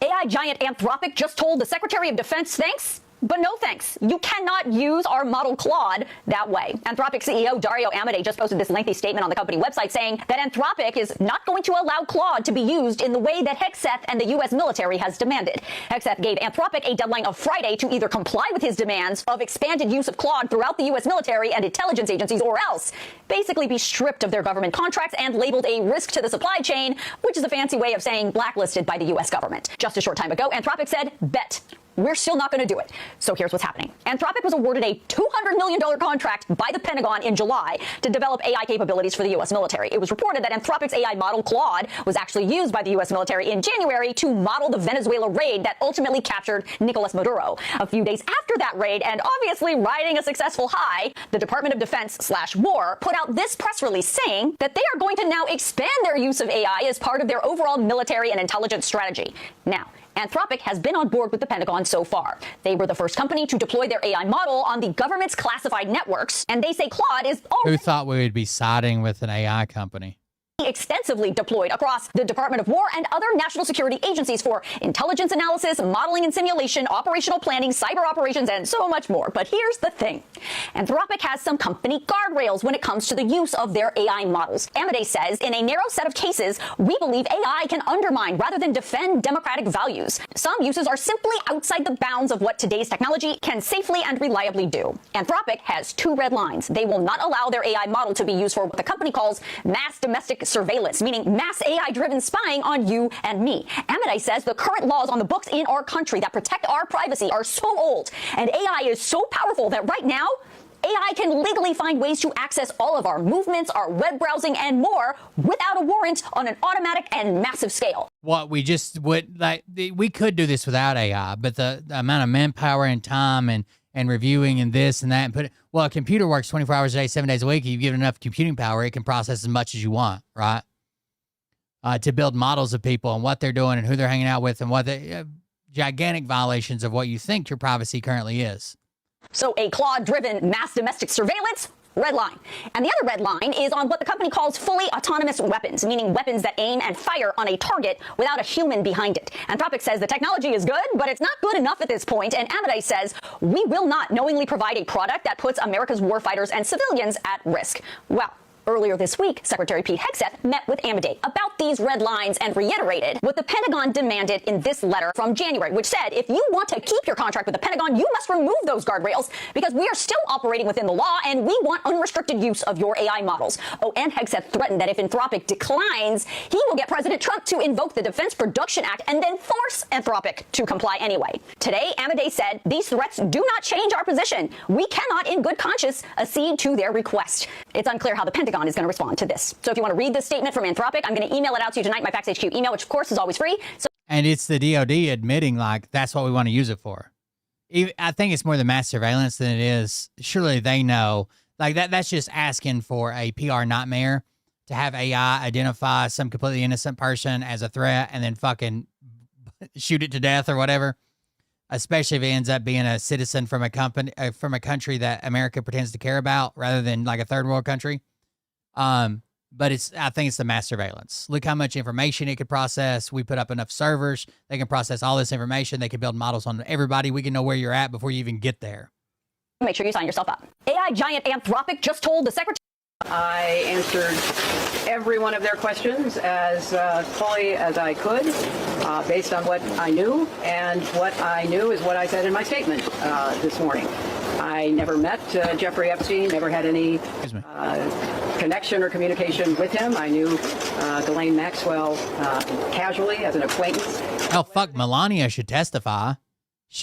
AI giant Anthropic just told the Secretary of Defense thanks, but no thanks. You cannot use our model Claude that way. Anthropic CEO Dario Amodei just posted this lengthy statement on the company website saying that Anthropic is not going to allow Claude to be used in the way that Hegseth and the U.S. military has demanded. Hegseth gave Anthropic a deadline of Friday to either comply with his demands of expanded use of Claude throughout the U.S. military and intelligence agencies, or else basically be stripped of their government contracts and labeled a risk to the supply chain, which is a fancy way of saying blacklisted by the U.S. government. Just a short time ago, Anthropic said, bet. We're still not going to do it. So here's what's happening. Anthropic was awarded a $200 million contract by the Pentagon in July to develop AI capabilities for the U.S. military. It was reported that Anthropic's AI model Claude was actually used by the U.S. military in January to model the Venezuela raid that ultimately captured Nicolas Maduro. A few days after that raid, and obviously riding a successful high, the Department of Defense/War put out this press release saying that they are going to now expand their use of AI as part of their overall military and intelligence strategy. Now, Anthropic has been on board with the Pentagon so far. They were the first company to deploy their AI model on the government's classified networks, and they say Claude is already Who thought we would be siding with an AI company? extensively deployed across the Department of War and other national security agencies for intelligence analysis, modeling and simulation, operational planning, cyber operations, and so much more. But here's the thing. Anthropic has some company guardrails when it comes to the use of their AI models. Amodei says, in a narrow set of cases, we believe AI can undermine rather than defend democratic values. Some uses are simply outside the bounds of what today's technology can safely and reliably do. Anthropic has two red lines. They will not allow their AI model to be used for what the company calls mass domestic surveillance, meaning mass AI-driven spying on you and me. Amodei says the current laws on the books in our country that protect our privacy are so old, and AI is so powerful that right now, AI can legally find ways to access all of our movements, our web browsing, and more without a warrant on an automatic and massive scale. What we just would like, we could do this without AI, but the amount of manpower and time and reviewing and this and that, and a computer works 24 hours a day, 7 days a week. If you give it enough computing power, it can process as much as you want, right? To build models of people and what they're doing and who they're hanging out with and what the gigantic violations of what you think your privacy currently is. So a Claude-driven mass domestic surveillance, red line. And the other red line is on what the company calls fully autonomous weapons, meaning weapons that aim and fire on a target without a human behind it. Anthropic says the technology is good, but it's not good enough at this point. And Amodei says, we will not knowingly provide a product that puts America's warfighters and civilians at risk. Well, earlier this week, Secretary Pete Hegseth met with Amodei about these red lines and reiterated what the Pentagon demanded in this letter from January, which said, if you want to keep your contract with the Pentagon, you must remove those guardrails because we are still operating within the law and we want unrestricted use of your AI models. Oh, and Hegseth threatened that if Anthropic declines, he will get President Trump to invoke the Defense Production Act and then force Anthropic to comply anyway. Today, Amodei said, these threats do not change our position. We cannot, in good conscience, accede to their request. It's unclear how the Pentagon is going to respond to this. So if you want to read this statement from Anthropic, I'm going to email it out to you tonight, my Fax HQ email, which of course is always free. And it's the DOD admitting like that's what we want to use it for. I think it's more the mass surveillance than it is. Surely they know like that's just asking for a PR nightmare to have AI identify some completely innocent person as a threat and then fucking shoot it to death or whatever. Especially if it ends up being a citizen from a country that America pretends to care about rather than like a third world country. But I think it's the mass surveillance. Look how much information it could process. We put up enough servers. They can process all this information. They can build models on everybody. We can know where you're at before you even get there. Make sure you sign yourself up. AI giant Anthropic just told the secretary. I answered every one of their questions as fully as I could, based on what I knew, and what I knew is what I said in my statement this morning. I never met Jeffrey Epstein, never had any connection or communication with him. I knew Ghislaine Maxwell casually as an acquaintance. Oh, fuck, Melania should testify.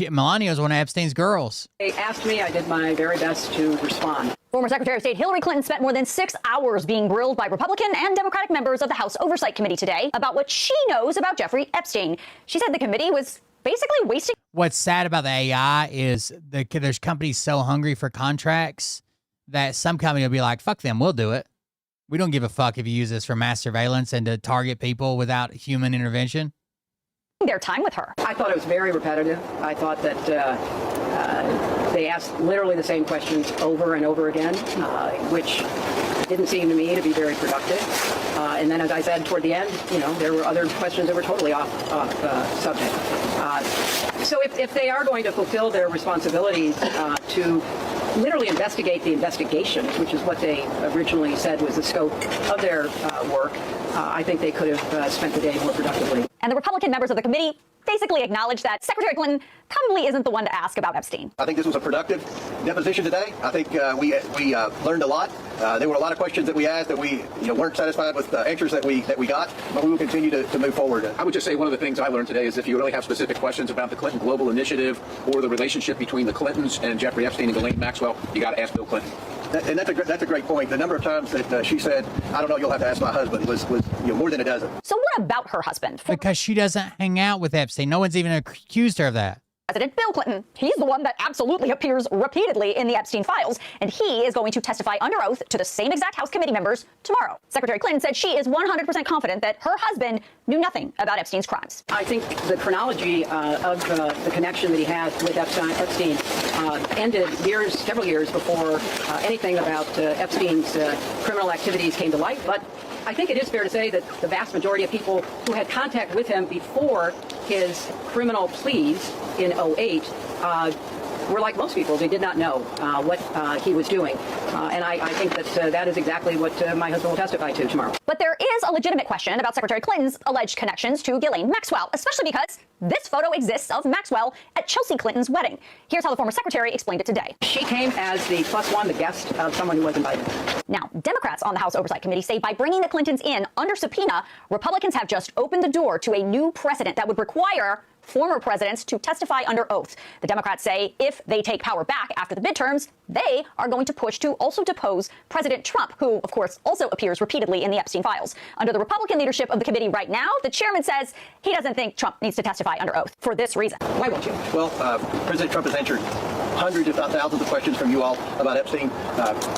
Melania's one of Epstein's girls. They asked me, I did my very best to respond. Former Secretary of State Hillary Clinton spent more than 6 hours being grilled by Republican and Democratic members of the House Oversight Committee today about what she knows about Jeffrey Epstein. She said the committee was basically wasting. What's sad about the AI is there's companies so hungry for contracts that some company will be like, fuck them, we'll do it. We don't give a fuck if you use this for mass surveillance and to target people without human intervention. Their time with her. I thought it was very repetitive. I thought that they asked literally the same questions over and over again, which didn't seem to me to be very productive. And then, as I said toward the end, there were other questions that were totally off subject. So if they are going to fulfill their responsibilities to literally investigate the investigations, which is what they originally said was the scope of their work, I think they could have spent the day more productively. And the Republican members of the committee basically acknowledged that Secretary Clinton probably isn't the one to ask about Epstein. I think this was a productive deposition today. I think we learned a lot. There were a lot of questions that we asked that we weren't satisfied with the answers that we got, but we will continue to move forward. I would just say one of the things I learned today is if you really have specific questions about the Clinton Global Initiative or the relationship between the Clintons and Jeffrey Epstein and Ghislaine Maxwell, you got to ask Bill Clinton. And that's a great point. The number of times that she said, I don't know, you'll have to ask my husband, was more than a dozen. So what about her husband? Because she doesn't hang out with Epstein. No one's even accused her of that. President Bill Clinton. He's the one that absolutely appears repeatedly in the Epstein files, and he is going to testify under oath to the same exact House committee members tomorrow. Secretary Clinton said she is 100% confident that her husband knew nothing about Epstein's crimes. I think the chronology of the connection that he had with Epstein ended several years before anything about Epstein's criminal activities came to light. But I think it is fair to say that the vast majority of people who had contact with him before his criminal pleas in 2008 were like most people. They did not know what he was doing. And I think that that is exactly what my husband will testify to tomorrow. But there is a legitimate question about Secretary Clinton's alleged connections to Ghislaine Maxwell, especially because this photo exists of Maxwell at Chelsea Clinton's wedding. Here's how the former secretary explained it today. She came as the +1, the guest of someone who was invited. Now, Democrats on the House Oversight Committee say by bringing the Clintons in under subpoena, Republicans have just opened the door to a new precedent that would require former presidents to testify under oath. The Democrats say if they take power back after the midterms, they are going to push to also depose President Trump, who, of course, also appears repeatedly in the Epstein files. Under the Republican leadership of the committee right now, the chairman says he doesn't think Trump needs to testify under oath for this reason. Why won't you? Well, President Trump has answered hundreds, if not thousands, of questions from you all about Epstein,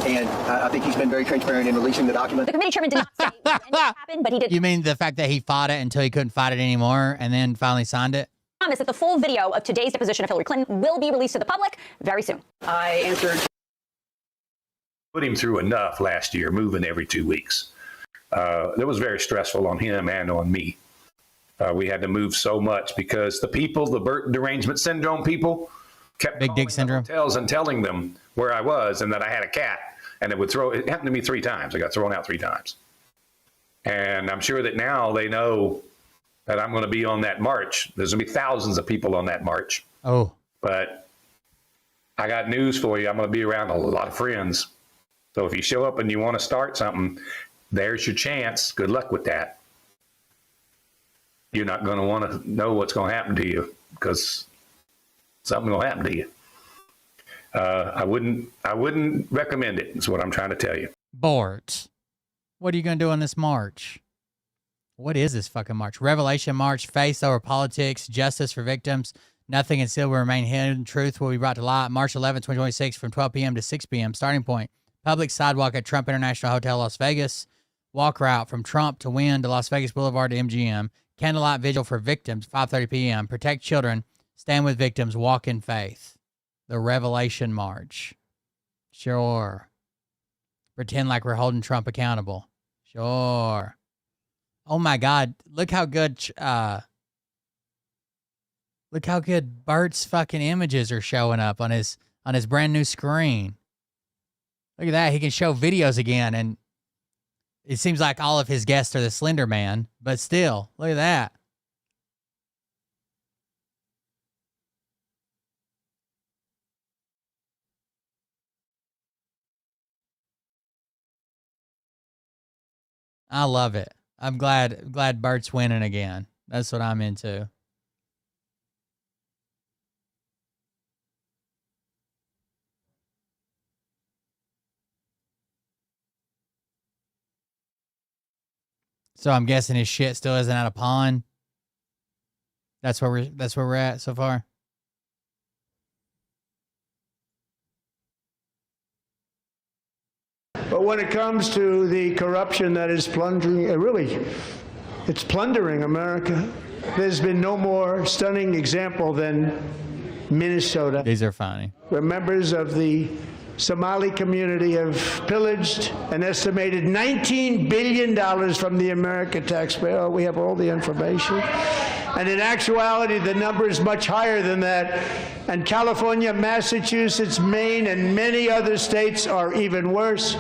and I think he's been very transparent in releasing the document. The committee chairman did not say when it happened, but he did. You mean the fact that he fought it until he couldn't fight it anymore and then finally signed it? Promise that the full video of today's deposition of Hillary Clinton will be released to the public very soon. I answered. Put him through enough last year, moving every 2 weeks. That was very stressful on him and on me. We had to move so much because the people, the derangement syndrome people, kept big dick syndrome hotels and telling them where I was and that I had a cat, and it happened to me 3 times. I got thrown out 3 times. And I'm sure that now they know that I'm going to be on that march. There's going to be thousands of people on that march. Oh. But I got news for you. I'm going to be around a lot of friends. So if you show up and you want to start something, there's your chance. Good luck with that. You're not going to want to know what's going to happen to you because something's going to happen to you. I wouldn't recommend it, is what I'm trying to tell you. Bort, what are you going to do on this march? What is this fucking march? Revelation March, face over politics, justice for victims, nothing concealed will remain hidden, truth will be brought to light. March 11, 2026 from 12 p.m. to 6 p.m. Starting point, public sidewalk at Trump International Hotel, Las Vegas. Walk route from Trump to Wynn to Las Vegas Boulevard to MGM. Candlelight vigil for victims, 5:30 p.m. Protect children, stand with victims, walk in faith. The Revelation March. Sure. Pretend like we're holding Trump accountable. Sure. Oh my God. Look how good Bert's fucking images are showing up on his brand new screen. Look at that. He can show videos again, and it seems like all of his guests are the Slender Man, but still, look at that. I love it. I'm glad Bert's winning again. That's what I'm into. So I'm guessing his shit still isn't out of pawn. That's where we're at so far. But when it comes to the corruption that is plundering, it's plundering America. There's been no more stunning example than Minnesota. These are funny. Where members of the Somali community have pillaged an estimated $19 billion from the American taxpayer. Oh, we have all the information. And in actuality, the number is much higher than that. And California, Massachusetts, Maine, and many other states are even worse.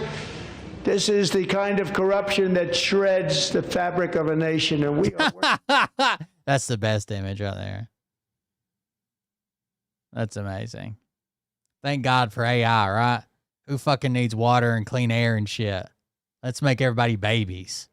This is the kind of corruption that shreds the fabric of a nation. And we are That's the best image right there. That's amazing. Thank God for AI, right? Who fucking needs water and clean air and shit? Let's make everybody babies.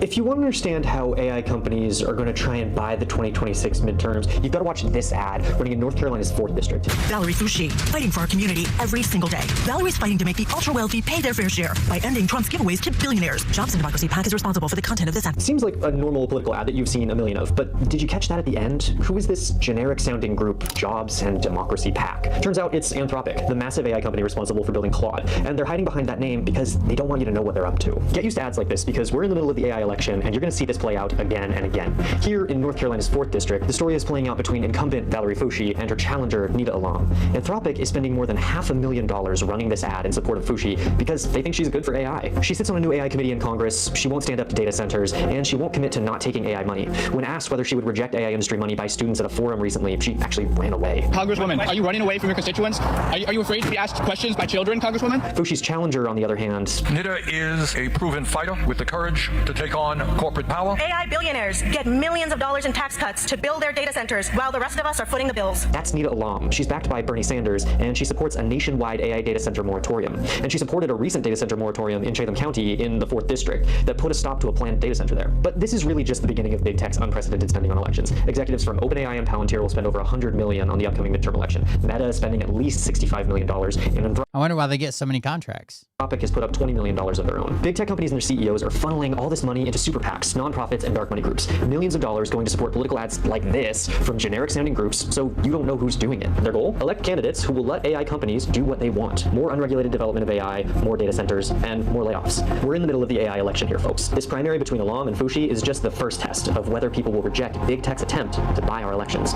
If you want to understand how AI companies are going to try and buy the 2026 midterms, you've got to watch this ad running in North Carolina's 4th District. Valerie Fouché, fighting for our community every single day. Valerie's fighting to make the ultra-wealthy pay their fair share by ending Trump's giveaways to billionaires. Jobs and Democracy PAC is responsible for the content of this ad. Seems like a normal political ad that you've seen a million of, but did you catch that at the end? Who is this generic-sounding group, Jobs and Democracy PAC? Turns out it's Anthropic, the massive AI company responsible for building Claude, and they're hiding behind that name because they don't want you to know what they're up to. Get used to ads like this because we're in the middle of the AI election, and you're going to see this play out again and again. Here in North Carolina's 4th District, the story is playing out between incumbent Valerie Fouché and her challenger, Nita Alam. Anthropic is spending more than $500,000 running this ad in support of Fouché because they think she's good for AI. She sits on a new AI committee in Congress, she won't stand up to data centers, and she won't commit to not taking AI money. When asked whether she would reject AI industry money by students at a forum recently, she actually ran away. Congresswoman, are you running away from your constituents? Are you afraid to be asked questions by children, Congresswoman? Fouché's challenger, on the other hand... Nita is a proven fighter with the courage to take on corporate power. AI billionaires get millions of dollars in tax cuts to build their data centers while the rest of us are footing the bills. That's Nita Alam. She's backed by Bernie Sanders, and she supports a nationwide AI data center moratorium. And she supported a recent data center moratorium in Chatham County in the 4th District that put a stop to a planned data center there. But this is really just the beginning of big tech's unprecedented spending on elections. Executives from OpenAI and Palantir will spend over $100 million on the upcoming midterm election. Meta is spending at least $65 million, and I wonder why they get so many contracts. Anthropic has put up $20 million of their own. Big tech companies and their CEOs are funneling all this money into super PACs, nonprofits, and dark money groups. Millions of dollars going to support political ads like this from generic-sounding groups, so you don't know who's doing it. Their goal? Elect candidates who will let AI companies do what they want. More unregulated development of AI, more data centers, and more layoffs. We're in the middle of the AI election here, folks. This primary between Alam and Fouché is just the first test of whether people will reject big tech's attempt to buy our elections.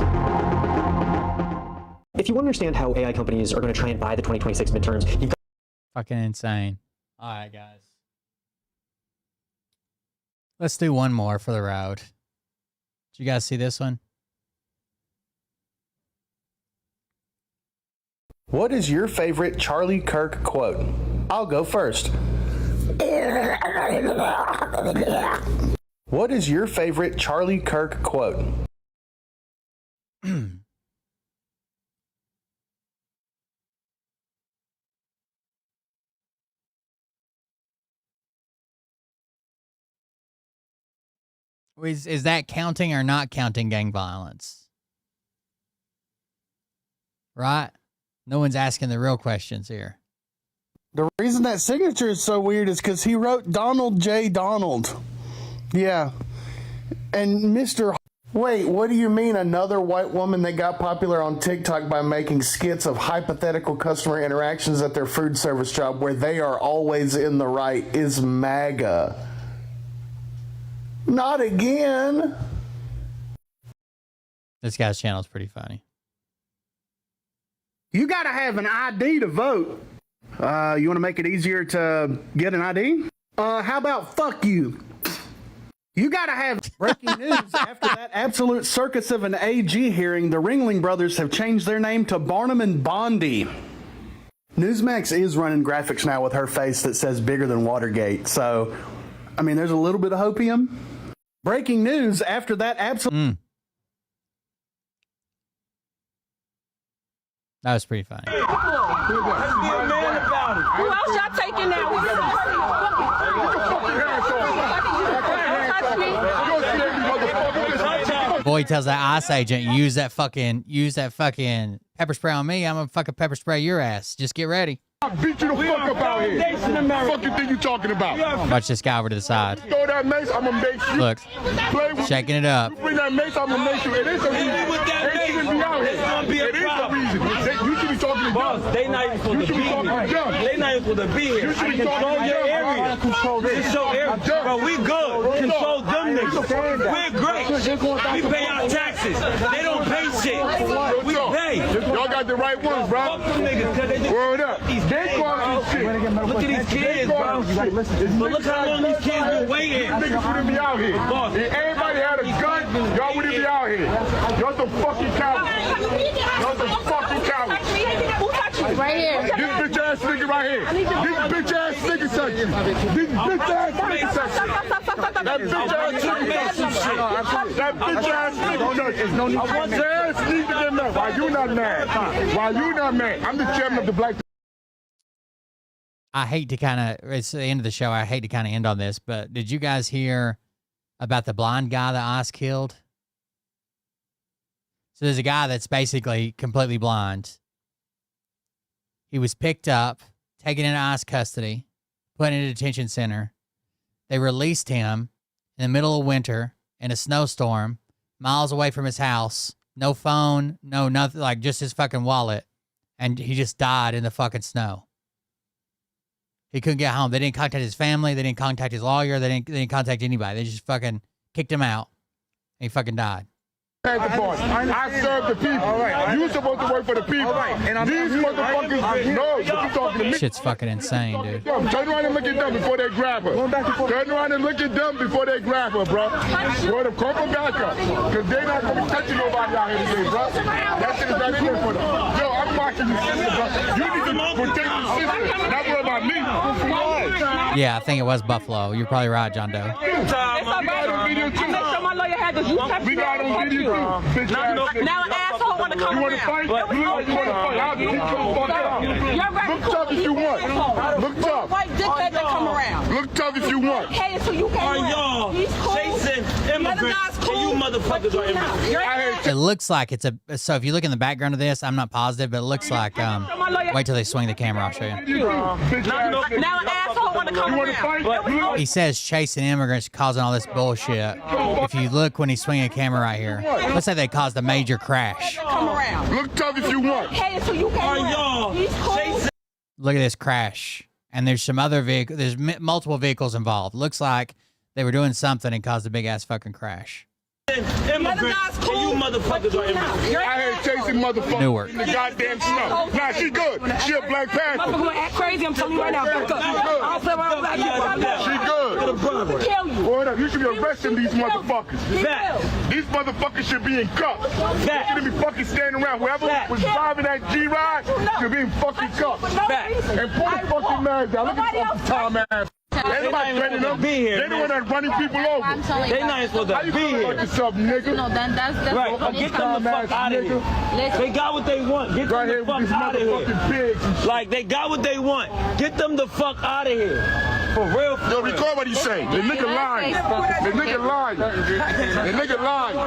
If you want to understand how AI companies are going to try and buy the 2026 midterms, you've got... Fucking insane. All right, guys. Let's do one more for the road. Did you guys see this one? What is your favorite Charlie Kirk quote? I'll go first. What is your favorite Charlie Kirk quote? Is that counting or not counting gang violence? Right? No one's asking the real questions here. The reason that signature is so weird is because he wrote Donald J. Donald. Yeah. And Mr. Wait, what do you mean another white woman that got popular on TikTok by making skits of hypothetical customer interactions at their food service job where they are always in the right is MAGA? Not again. This guy's channel is pretty funny. You got to have an ID to vote. You want to make it easier to get an ID? How about fuck you? You gotta have breaking news. After that absolute circus of an AG hearing, the Ringling Brothers have changed their name to Barnum and Bondi. Newsmax is running graphics now with her face that says bigger than Watergate. So, I mean, there's a little bit of hopium. Breaking news after that absolute... That was pretty funny. Who else y'all taking now? Boy tells that ICE agent, use that fucking pepper spray on me. I'm gonna fucking pepper spray your ass. Just get ready. I'll beat you the fuck up out here. What the fuck you think you talking about? Watch this guy over to the side. Throw that mace, I'm gonna make you. Look, shaking it up. You bring that mace, I'm gonna make you. It is a reason. They shouldn't be out here. It is a reason. You should be talking to boss. They not even supposed to be here. They not even supposed to be here. You should be control talking your to area. Control area. Bro, we good. Control them niggas. We're great. We pay our taxes. They don't pay shit. We pay. Y'all got the right ones, bro. Fuck them niggas. Word up. They call Look at these kids, bro. But look how long these kids been waiting. Niggas wouldn't be out here. Boss. If everybody had a gun, y'all wouldn't be out here. Y'all some fucking cowards. Y'all some fucking cowards. Right here. This bitch ass nigga right here. This bitch ass nigga section. This bitch ass nigga section. That bitch ass nigga section. That bitch ass nigga section. I want your ass nigga to get mad. Why you not mad? Why you not mad? I'm the chairman of the Black. I hate to it's the end of the show. I hate to kind of end on this, but did you guys hear about the blind guy that ICE killed? So there's a guy that's basically completely blind. He was picked up, taken into ICE custody, put in a detention center. They released him in the middle of winter in a snowstorm, miles away from his house. No phone, no nothing, like just his fucking wallet. And he just died in the fucking snow. He couldn't get home. They didn't contact his family. They didn't contact his lawyer. They didn't contact anybody. They just fucking kicked him out. And he fucking died. I serve the people. You supposed to work for the people. These motherfuckers, no, you talking to me. Shit's fucking insane, dude. Turn around and look at them before they grab her. Turn around and look at them before they grab her, bro. Bro, the corporal back up. Because they're not going to be touching nobody out here today, bro. That shit is not in there for them. Yo, I'm watching your sister, bro. You need to protect your sister. Not worry about me. Yeah, I think it was Buffalo. You're probably right, John Doe. We got on video too. Now an asshole want to come around. You want to fight? You want to fight? I'll beat your fuck up. Look tough if you want. Look tough. White dickhead that come around. Look tough if you want. Hey, so you can't. Are y'all chasing immigrants and you motherfuckers are immigrants? It looks like it's so if you look in the background of this, I'm not positive, but it looks like wait till they swing the camera, I'll show you. Now an asshole want to come around. He says chasing immigrants causing all this bullshit. If you look when he's swinging a camera right here, let's say they caused a major crash. Look tough if you want. Hey, so you can't. Look at this crash. And there's some other vehicle. There's multiple vehicles involved. Looks like they were doing something and caused a big ass fucking crash. Immigrants and you motherfuckers are immigrants. I had chasing motherfuckers Newark. in the goddamn snow. Nah, she good. She a Black Panther. Motherfucker gonna act crazy. I'm telling you right now. Back up. I'll play around black people. She good. Kill you. Word up. You should be arresting these motherfuckers. These motherfuckers should be in cuffs. They shouldn't be fucking standing around. Whoever was driving that G-Ride should be in fucking cuffs. And pull the fucking mask down. Look at this fucking Tom ass. Everybody threatening them. They're the one that's running people over. They not supposed to be here. Yourself, nigga. No, that's right. Get them the fuck out of here. They got what they want. Get them the fuck out of here. Like they got what they want. Get them the fuck out of here. For real. Yo, record what he's saying. The nigga lying. The nigga lying. The nigga lying.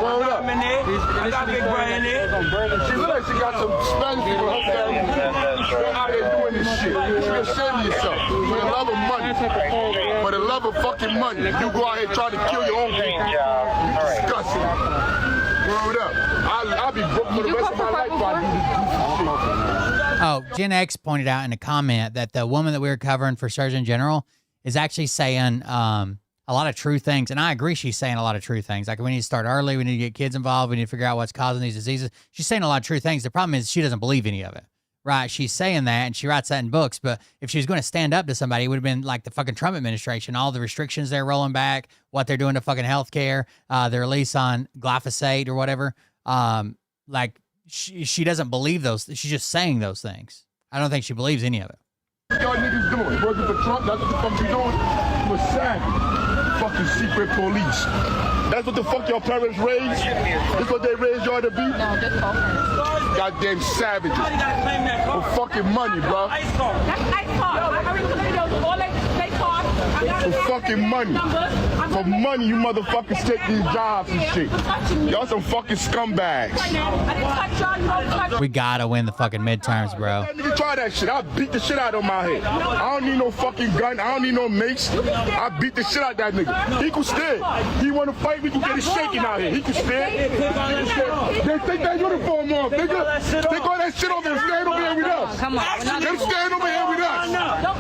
Word up. I got Big Brian in there. She look like she got some Spanish people out there doing this shit. You should ashamed yourself. For the love of money. For the love of fucking money. You go out here trying to kill your own people. Disgusting. Word up. I'll be broke for the rest of my life if I do this shit. Oh, Gen X pointed out in a comment that the woman that we were covering for Surgeon General is actually saying a lot of true things. And I agree she's saying a lot of true things. Like we need to start early. We need to get kids involved. We need to figure out what's causing these diseases. She's saying a lot of true things. The problem is she doesn't believe any of it. right? She's saying that and she writes that in books. But if she was going to stand up to somebody, it would have been like the fucking Trump administration. All the restrictions they're rolling back, what they're doing to fucking healthcare, the release on glyphosate or whatever. Like she doesn't believe those. She's just saying those things. I don't think she believes any of it. Y'all niggas doing? Working for Trump? That's what the fuck you doing? You a savage. Fucking secret police. That's what the fuck your parents raised? That's what they raised y'all to be? No, just goddamn savages. For fucking money, bro. That's ice car. I already put videos. All they cost. For fucking money. For money, you motherfuckers take these jobs and shit. Y'all some fucking scumbags. We gotta win the fucking midterms, bro. Nigga, try that shit. I'll beat the shit out of my head. I don't need no fucking gun. I don't need no mace. I beat the shit out that nigga. He can stand. He want to fight, we can get it shaking out here. He can stand. They take that uniform off, nigga. Take all that shit off and stand over here with us. Come on. Them stand over here with us.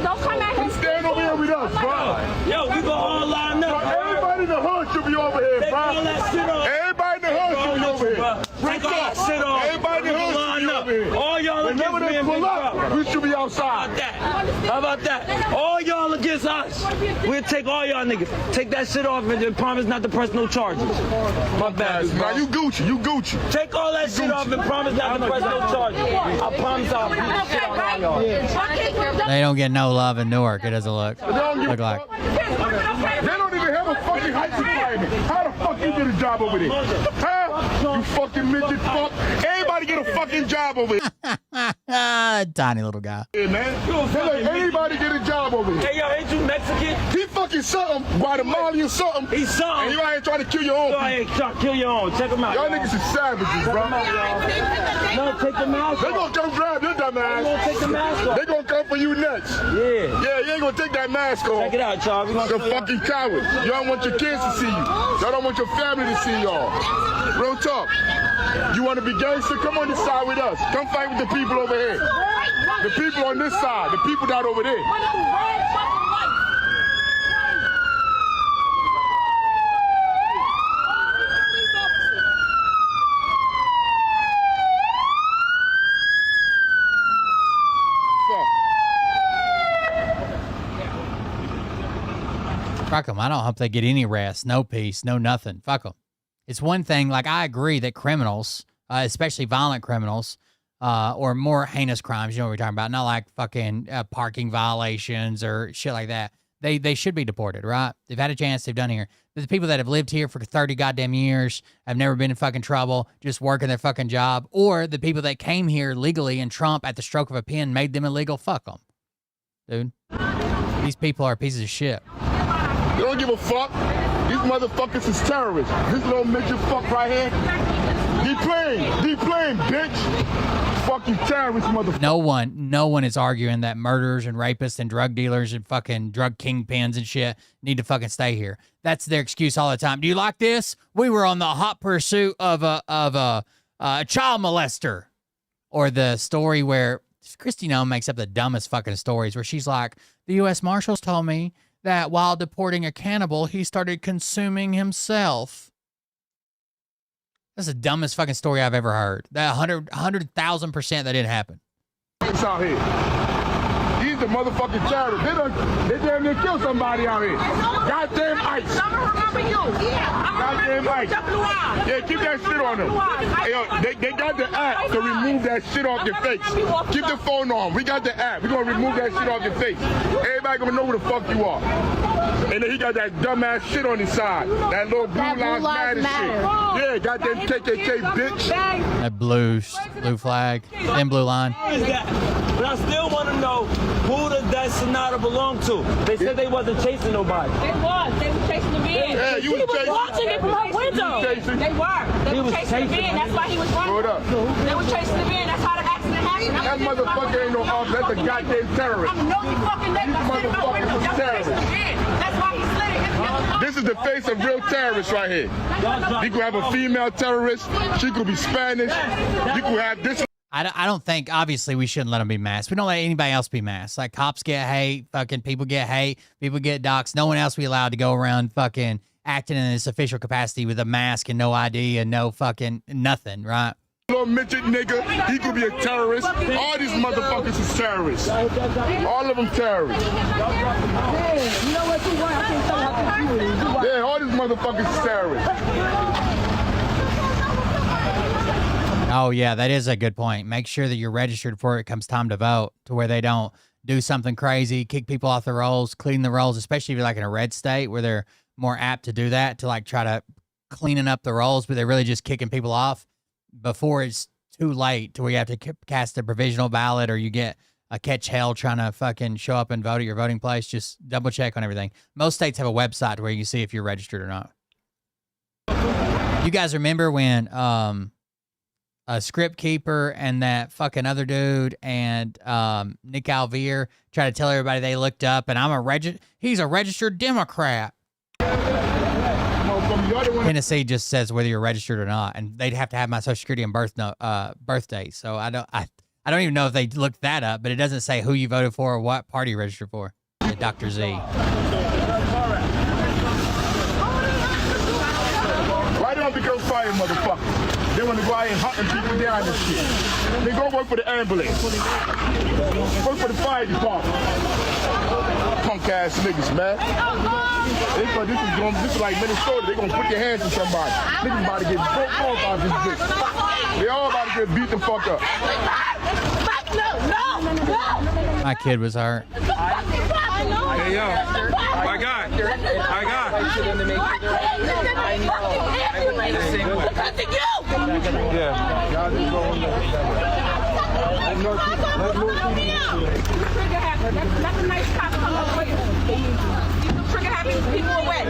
Don't come at him. Stand over here with us, bro. Yo, we go all line up. Everybody in the hood should be over here, bro. Everybody in the hood should be over here. Break all that shit off. Everybody in the hood should be over here. All y'all whenever they pull up, we should be outside. How about that? All y'all against us. We'll take all y'all niggas. Take that shit off and then promise not to press no charges. My bad. Now you Gucci. You Gucci. Take all that shit off and promise not to press no charges. I promise I'll beat the shit out of y'all. They don't get no love in Newark. It doesn't look like. They don't even have a fucking height requirement. How the fuck you get a job over there? Huh? You fucking midget fuck. Everybody get a fucking job over here. Tiny little guy. Yeah, man. Anybody get a job over here. Hey, yo, ain't you Mexican? He fucking something. Guatemala or something. He's something. And you out here trying to kill your own. You out here trying to kill your own. Check him out. Y'all niggas is savages, bro. No, take the mask off. They gonna come grab your dumb ass. They gonna take the mask off. They gonna come for you next. Yeah. Yeah, you ain't gonna take that mask off. Check it out, y'all. You're fucking cowards. Y'all don't want your kids to see you. Y'all don't want your family to see y'all. Real talk. You want to be gangster? Come on this side with us. Come fight with the people over here. The people on this side. The people not over there. Fuck them. I don't hope they get any rest, no peace, no nothing. Fuck them. It's one thing, like I agree that criminals, especially violent criminals, or more heinous crimes, you know what we're talking about, not like fucking parking violations or shit like that. They should be deported, right? They've had a chance, they've done here. But the people that have lived here for 30 goddamn years, have never been in fucking trouble, just working their fucking job, or the people that came here legally and Trump at the stroke of a pen made them illegal, fuck them. Dude. These people are pieces of shit. They don't give a fuck. These motherfuckers is terrorists. This little midget fuck right here. Deplane, bitch. Fuck you terrorist motherfucker. No one is arguing that murderers and rapists and drug dealers and fucking drug kingpins and shit need to fucking stay here. That's their excuse all the time. Do you like this? We were on the hot pursuit of a child molester. Or the story where Kristi Noem makes up the dumbest fucking stories where she's like, the U.S. Marshals told me that while deporting a cannibal, he started consuming himself. That's the dumbest fucking story I've ever heard. That 100,000% that didn't happen. It's out here. These are motherfucking terrorists. They damn near killed somebody out here. Goddamn ICE. Goddamn ICE. Yeah, keep that shit on them. Hey, yo, they got the app to remove that shit off your face. Keep the phone on. We got the app. We're gonna remove that shit off your face. Everybody gonna know who the fuck you are. And then he got that dumbass shit on his side. That little Blue Lives Matter shit. Yeah, goddamn KKK bitch. That blue flag, and blue line. But I still want to know who does that Sonata belong to? They said they wasn't chasing nobody. They were chasing the van. Yeah, you was chasing. Watching it from her window. They were chasing the van. That's why he was running. Hold up. They were chasing the van. That's how the accident happened. That motherfucker ain't no officer. That's a goddamn terrorist. I know you fucking let that shit in my window. That's terrorist. That's why he slid it. This is the face of real terrorists right here. You could have a female terrorist. She could be Spanish. You could have this. I don't think, obviously, we shouldn't let them be masked. We don't let anybody else be masked. Like, cops get hate, fucking people get hate, people get doxxed. No one else be allowed to go around fucking acting in this official capacity with a mask and no ID and no fucking nothing, right? little midget nigga, he could be a terrorist. All these motherfuckers is terrorists. All of them terrorists. Yeah, all these motherfuckers is terrorists. Oh, yeah, that is a good point. Make sure that you're registered before it comes time to vote, to where they don't do something crazy, kick people off the rolls, clean the rolls, especially if you're like in a red state where they're more apt to do that, to like try to cleaning up the rolls, but they're really just kicking people off before it's too late to where you have to cast a provisional ballot or you get a catch hell trying to fucking show up and vote at your voting place. Just double check on everything. Most states have a website where you can see if you're registered or not. You guys remember when a script keeper and that fucking other dude and Nick Alvear tried to tell everybody they looked up and he's a registered Democrat. Tennessee just says whether you're registered or not, and they'd have to have my social security and birthday. So I don't even know if they looked that up, but it doesn't say who you voted for or what party you registered for. Dr. Z. Why don't they go fire, motherfucker? They want to go out and hunting people down and shit. They go work for the ambulance. Work for the fire department. Punk ass niggas, man. They thought this is like Minnesota. They gonna put their hands on somebody. Niggas about to get broke off out this bitch. They all about to get beat the fuck up. My kid was hurt. Hey, yo. My God. That's a nice cop come up with. Trigger happy people are wet.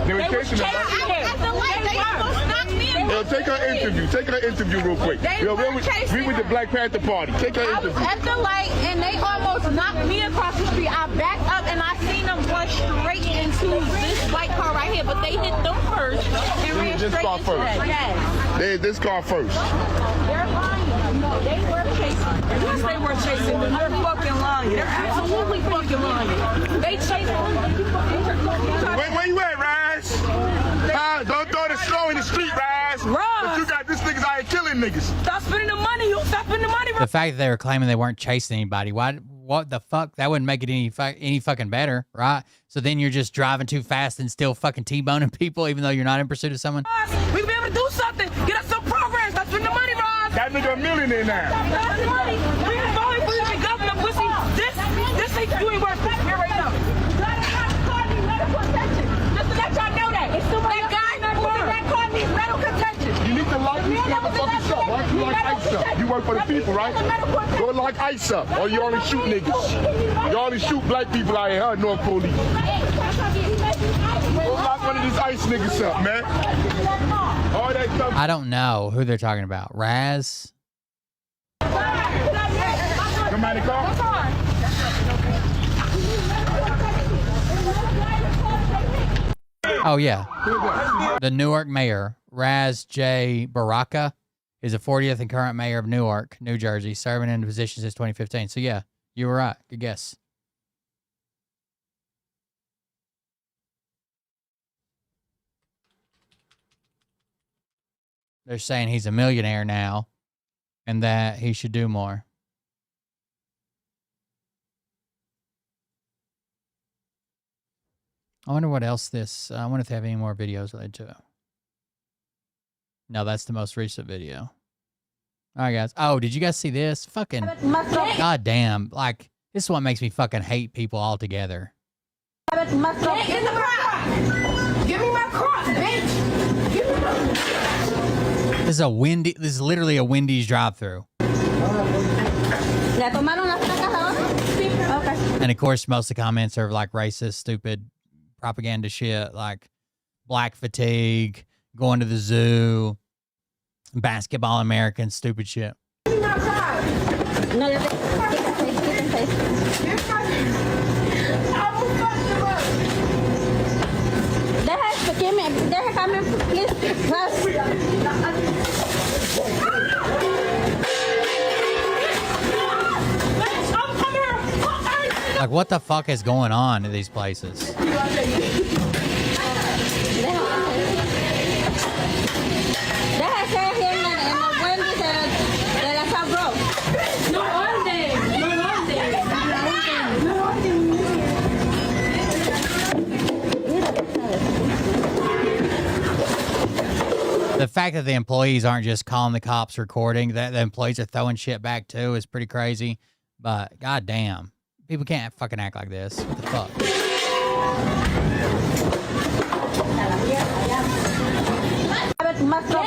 They were chasing them. Take her interview. Take her interview real quick. We with the Black Panther Party. Take her interview. I was at the light and they almost knocked me across the street. I backed up and I seen them run straight into this white car right here, but they hit them first and ran this straight car into first. that. They hit this car first. They're lying. No, they were chasing. Yes, they were chasing them. They're fucking lying. They're absolutely fucking lying. They chased them. Where you at, Raz? Don't throw the snow in the street, Raz. But you got this niggas out here killing niggas. Stop spending the money. You stop spending the money. The fact that they were claiming they weren't chasing anybody, what the fuck? That wouldn't make it any fucking better, right? So then you're just driving too fast and still fucking T-boning people even though you're not in pursuit of someone? We can be able to do something. Get us some programs. Stop spending the money, Rob. That nigga a millionaire now. Stop spending the money. We can vote for you to be governor, pussy. This ain't you ain't worth this here right now. Just to let y'all know that. It's that guy that car needs medical attention. You need to lock these motherfuckers up. Why don't you lock ICE up? You work for the people, right? Go lock ICE up, or you only shoot niggas. You only shoot black people out here, huh, North Police? Go lock one of these ICE niggas up, man. All that stuff. I don't know who they're talking about. Raz? Somebody call? Oh, yeah. The Newark mayor, Raz J. Baraka, is the 40th and current mayor of Newark, New Jersey, serving in the position since 2015. So, yeah, you were right. Good guess. They're saying he's a millionaire now and that he should do more. I wonder what else I wonder if they have any more videos related to it. No, that's the most recent video. All right, guys. Oh, did you guys see this? Fucking goddamn. Like, this is what makes me fucking hate people altogether. Get in the car. Give me my car, bitch. Give me my This is literally a Wendy's drive-through. And of course, most of the comments are like racist, stupid propaganda shit, like black fatigue, going to the zoo, basketball American, stupid shit. Like, what the fuck is going on in these places? the fact that the employees aren't just calling the cops recording, that the employees are throwing shit back too is pretty crazy. But goddamn, people can't fucking act like this. What the fuck?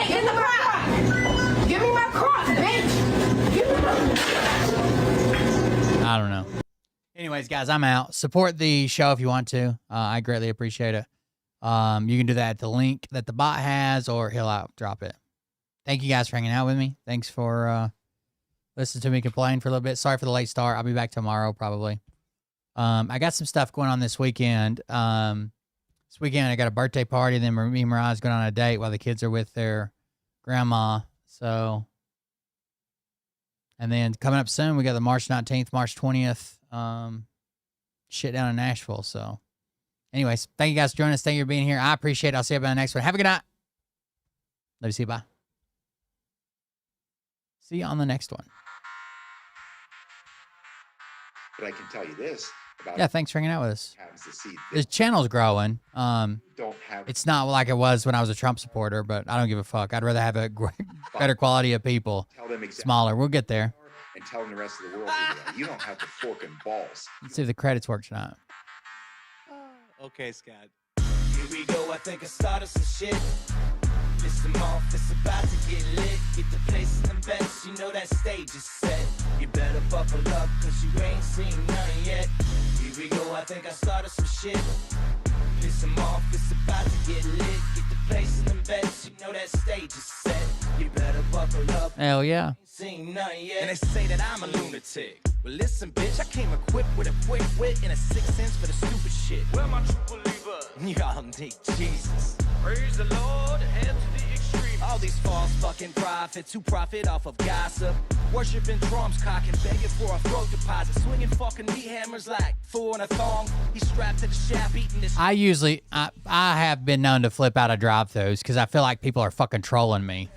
Get in the crock. Give me my crock, bitch. Give me my... I don't know. Anyways, guys, I'm out. Support the show if you want to. I greatly appreciate it. You can do that at the link that the bot has, or he'll drop it. Thank you guys for hanging out with me. Thanks for listening to me complain for a little bit. Sorry for the late start. I'll be back tomorrow probably. I got some stuff going on this weekend. This weekend I got a birthday party, and then me and Mariah's going on a date while the kids are with their grandma. So, and then coming up soon, we got the March 19th, March 20th shit down in Nashville. So, anyways, thank you guys for joining us. Thank you for being here. I appreciate it. I'll see you on the next one. Have a good night. Love you. See you. Bye. See you on the next one. But I can tell you this about Yeah, thanks for hanging out with us. happens to see The channel's growing. don't have It's not like it was when I was a Trump supporter, but I don't give a fuck. I'd rather have a better quality of people. Tell them exactly Smaller. We'll get there. and telling the rest of the world that you don't have the fork and balls. Let's see if the credits work tonight. Okay, Scott. Here we go, I think I started some shit. Listen off, it's about to get lit. Get the place in the best, you know that stage is set. You better buckle up, cause you ain't seen none yet. Here we go, I think I started some shit. Listen off, it's about to get lit. Get the place in the best, you know that stage is set. You better buckle up. Hell yeah. Seen none yet. And they say that I'm a lunatic. Well, listen, bitch, I came equipped with a quick wit and a 6th sense for the stupid shit. Where my true believer? Y'all need Jesus. Praise the Lord, head to the extreme. All these false fucking prophets who profit off of gossip. Worshipping drums, cocking, begging for a throat deposit. Swinging fucking meat hammers like fool in a thong. He's strapped to the shaft, eating this. I have been known to flip out of drive-thrus because I feel like people are fucking trolling me.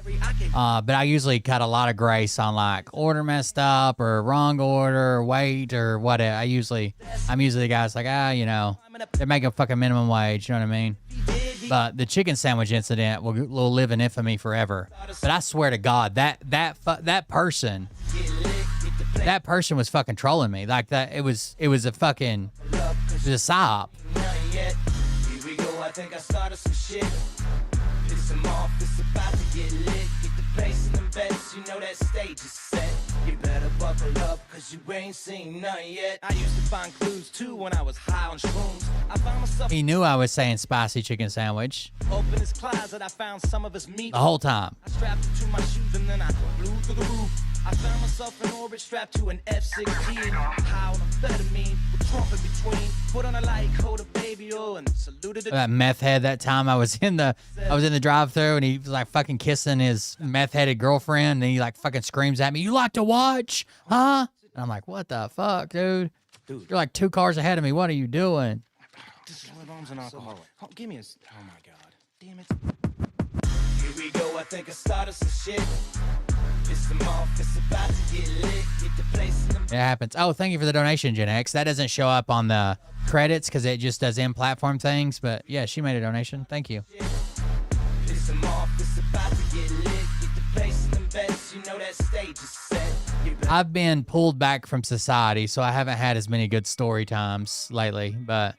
But I usually cut a lot of grace on like order messed up or wrong order or wait or whatever. I'm usually the guy that's like, you know, they're making fucking minimum wage. You know what I mean? But the chicken sandwich incident will live in infamy forever. But I swear to God, that person was fucking trolling me. Like that, it was a fucking, it was a psyop. Here we go, I think I started some shit. Piss him off, it's about to get lit. Get the place in the best, you know that stage is set. You better buckle up, cause you ain't seen none yet. I used to find clues too when I was high on shrooms. I found myself. He knew I was saying spicy chicken sandwich Open his closet, I found some of his meat. the whole time. I strapped it to my shoes and then I flew through the roof. I found myself in orbit strapped to an F-16. High on amphetamine with Trump in between. Put on a light coat of baby oil and saluted the That meth head that time I was in the drive-thru and he was like fucking kissing his meth headed girlfriend and he like fucking screams at me, "You like to watch, huh?" And I'm like, "What the fuck, dude? You're like 2 cars ahead of me. What are you doing?" This is bombs and alcohol. Oh, give me a. Oh my God. Damn it. Here we go. I think I started some shit. Piss them off. It's about to get lit. Get the place in the. It happens. Oh, thank you for the donation, Gen X. That doesn't show up on the credits because it just does in-platform things. But yeah, she made a donation. Thank you. Piss them off. It's about to get lit. Get the place in the best. You know that stage is set. I've been pulled back from society, so I haven't had as many good story times lately. But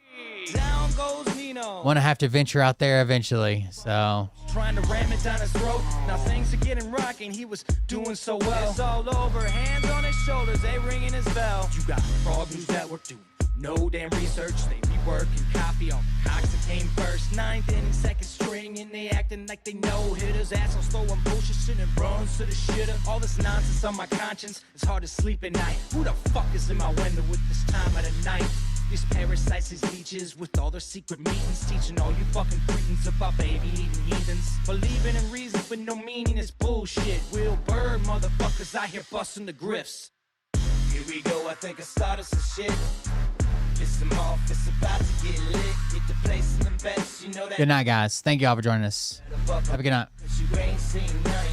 Down goes Nino. want to have to venture out there eventually. So Trying to ram it down his throat. Now things are getting rocking. He was doing so well. It's all over. Hands on his shoulders. They ringing his bell. You got Frog News Network doing no damn research. They be working copy on Cox that came first. 9th inning, 2nd string, and they acting like they know hitters. Assholes throwing bullshit shit and runs to the shitter. All this nonsense on my conscience. It's hard to sleep at night. Who the fuck is in my window with this time of the night? These parasites, these leeches, with all their secret meetings, teaching all you fucking cretins about baby-eating heathens. Believing in reason with no meaning is bullshit. Will Bird motherfuckers out here busting the grifts. Here we go, I think I started some shit. Piss them off, it's about to get lit. Get the place in the best, you know that. good night, guys. Thank you all for joining us. Have a good night. You ain't seen none